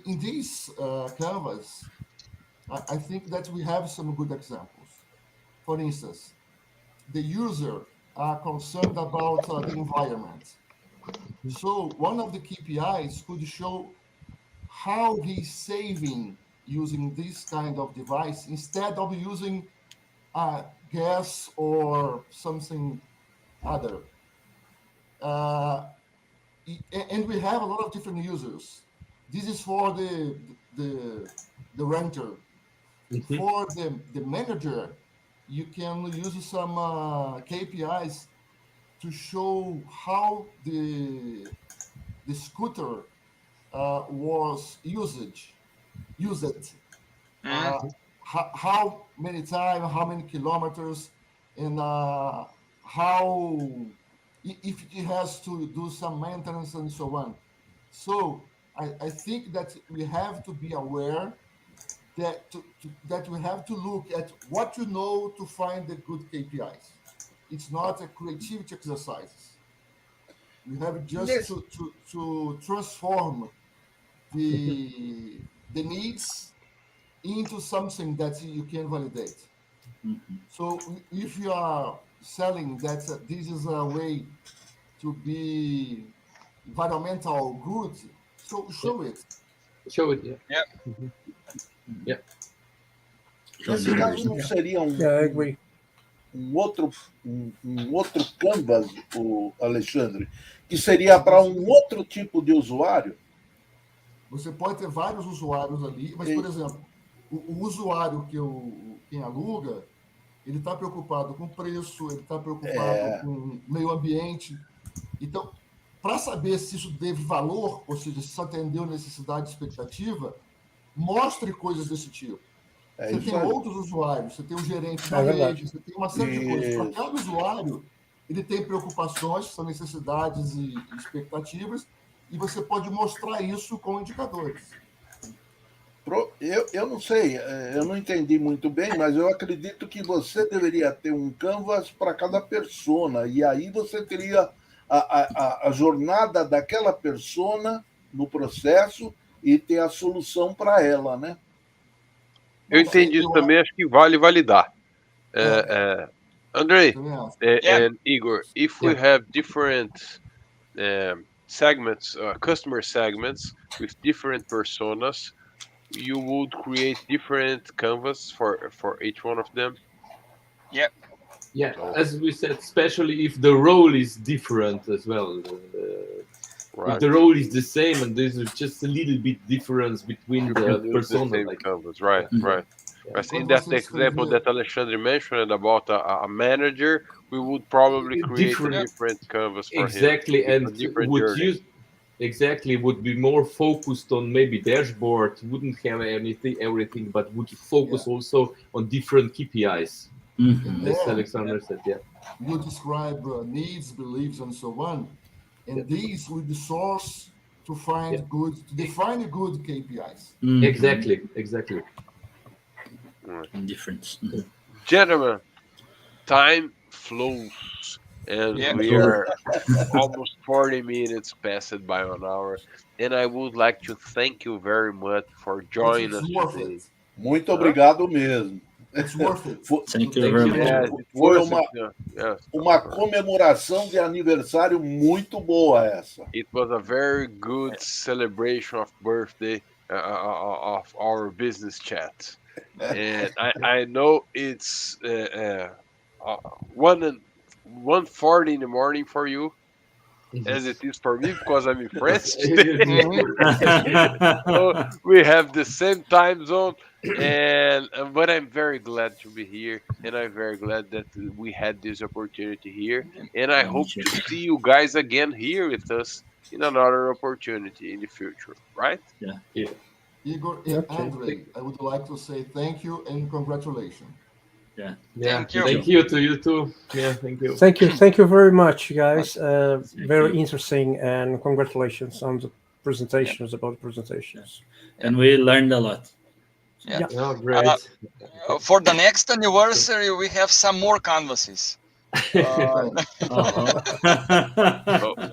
Speaker 5: in this canvas, I think that we have some good examples. For instance, the user are concerned about the environment. So one of the KPIs could show how he's saving using this kind of device instead of using gas or something other. And we have a lot of different users. This is for the renter. For the manager, you can use some KPIs to show how the scooter was used. How many times, how many kilometers, and how if it has to do some maintenance and so on. So I think that we have to be aware that that we have to look at what you know to find the good KPIs. It's not a creativity exercise. We have just to transform the needs into something that you can validate. So if you are selling that this is a way to be environmental good, so show it.
Speaker 7: Show it, yeah.
Speaker 2: Nesse caso, não seria um outro Canvas, o Alexandre, que seria para um outro tipo de usuário?
Speaker 5: Você pode ter vários usuários ali, mas, por exemplo, o usuário quem aluga, ele está preocupado com preço, ele está preocupado com meio ambiente. Então, para saber se isso teve valor, ou seja, se atendeu necessidade e expectativa, mostre coisas desse tipo. Você tem outros usuários, você tem um gerente da rede, você tem uma série de coisas. Para cada usuário, ele tem preocupações, são necessidades e expectativas, e você pode mostrar isso com indicadores.
Speaker 2: Eu não sei, eu não entendi muito bem, mas eu acredito que você deveria ter um canvas para cada persona, e aí você teria a jornada daquela persona no processo e ter a solução para ela, né?
Speaker 1: Eu entendi isso também, acho que vale validar. Andrei and Igor, if we have different segments, customer segments with different personas, you would create different canvas for each one of them.
Speaker 8: Yeah.
Speaker 7: Yeah, as we said, especially if the role is different as well. If the role is the same and there's just a little bit difference between the persona, like
Speaker 1: canvas, right. But in that example that Alexandre mentioned about a manager, we would probably create a different canvas for
Speaker 7: exactly,
Speaker 1: him.
Speaker 7: And would be more focused on maybe dashboard, wouldn't have everything, but would focus also on different KPIs. As Alexander said,
Speaker 5: you describe needs, beliefs, and so on, and these will be source to find to define good KPIs.
Speaker 7: Exactly.
Speaker 3: Difference.
Speaker 1: Gentlemen, time flows, and we are almost 40 minutes passed by 1 hour, and I would like to thank you very much for joining us today.
Speaker 2: Muito obrigado mesmo.
Speaker 5: It's worth it.
Speaker 3: Thank you very much.
Speaker 2: Foi uma comemoração de aniversário muito boa essa.
Speaker 1: It was a very good celebration of birthday of our business chat. And I know it's 1:40 in the morning for you, as it is for me, because I'm in France today. So we have the same time zone, but I'm very glad to be here, and I'm very glad that we had this opportunity here, and I hope to see you guys again here with us in another opportunity in the future, right?
Speaker 7: Yeah.
Speaker 5: Igor and Andre, I would like to say thank you and congratulations.
Speaker 7: Thank you to you too. Thank you.
Speaker 6: Thank you very much, guys. Very interesting, and congratulations on the presentations, about presentations.
Speaker 3: And we learned a lot.
Speaker 7: Oh, great.
Speaker 8: For the next anniversary, we have some more canvases.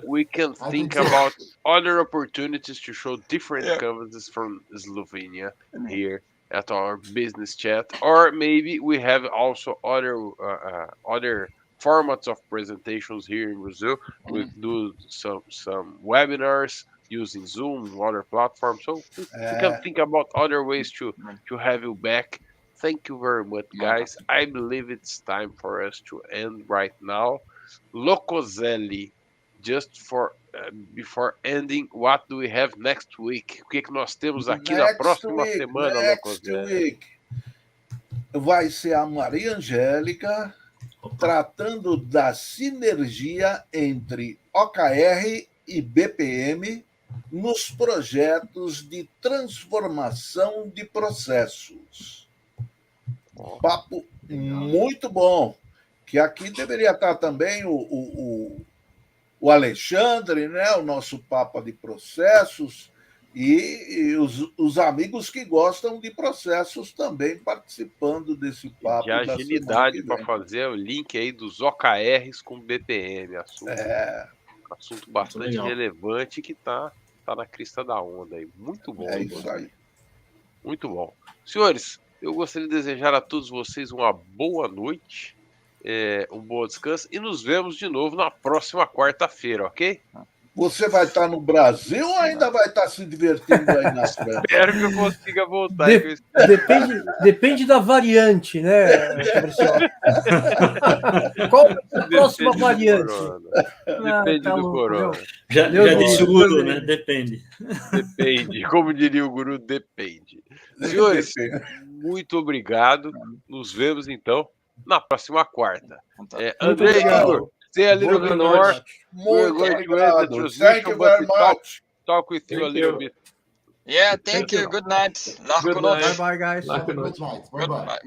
Speaker 1: We can think about other opportunities to show different canvases from Slovenia here at our business chat, or maybe we have also other formats of presentations here in Brazil. We do some webinars using Zoom, other platforms. So we can think about other ways to have you back. Thank you very much, guys. I believe it's time for us to end right now. Locoselli, just for before ending, what do we have next week? O que nós temos aqui na próxima semana, Locoselli?
Speaker 2: Vai ser a Maria Angélica tratando da sinergia entre OKR e BPM nos projetos de transformação de processos. Papo muito bom, que aqui deveria estar também o Alexandre, né, o nosso Papa de processos, e os amigos que gostam de processos também participando desse papo.
Speaker 1: De agilidade para fazer o link aí dos OKRs com BPM, assunto bastante relevante que tá na crista da onda aí. Muito bom.
Speaker 2: É isso aí.
Speaker 1: Muito bom. Senhores, eu gostaria de desejar a todos vocês uma boa noite, um bom descanso, e nos vemos de novo na próxima quarta-feira, ok?
Speaker 2: Você vai estar no Brasil ou ainda vai estar se divertindo aí na França?
Speaker 1: Espero que eu consiga voltar.
Speaker 6: Depende da variante, né, professor? Qual é a próxima variante?
Speaker 1: Depende do corona.
Speaker 3: Já disse o guru, né? Depende.
Speaker 1: Depende. Como diria o guru, depende. Senhores, muito obrigado. Nos vemos, então, na próxima quarta. André, Igor, say a little bit more.
Speaker 2: Muito obrigado. Thank you very much.
Speaker 1: Talk with you a little bit.
Speaker 8: Yeah, thank you. Good night.
Speaker 6: Bye-bye, guys.
Speaker 5: Good night. Bye-bye.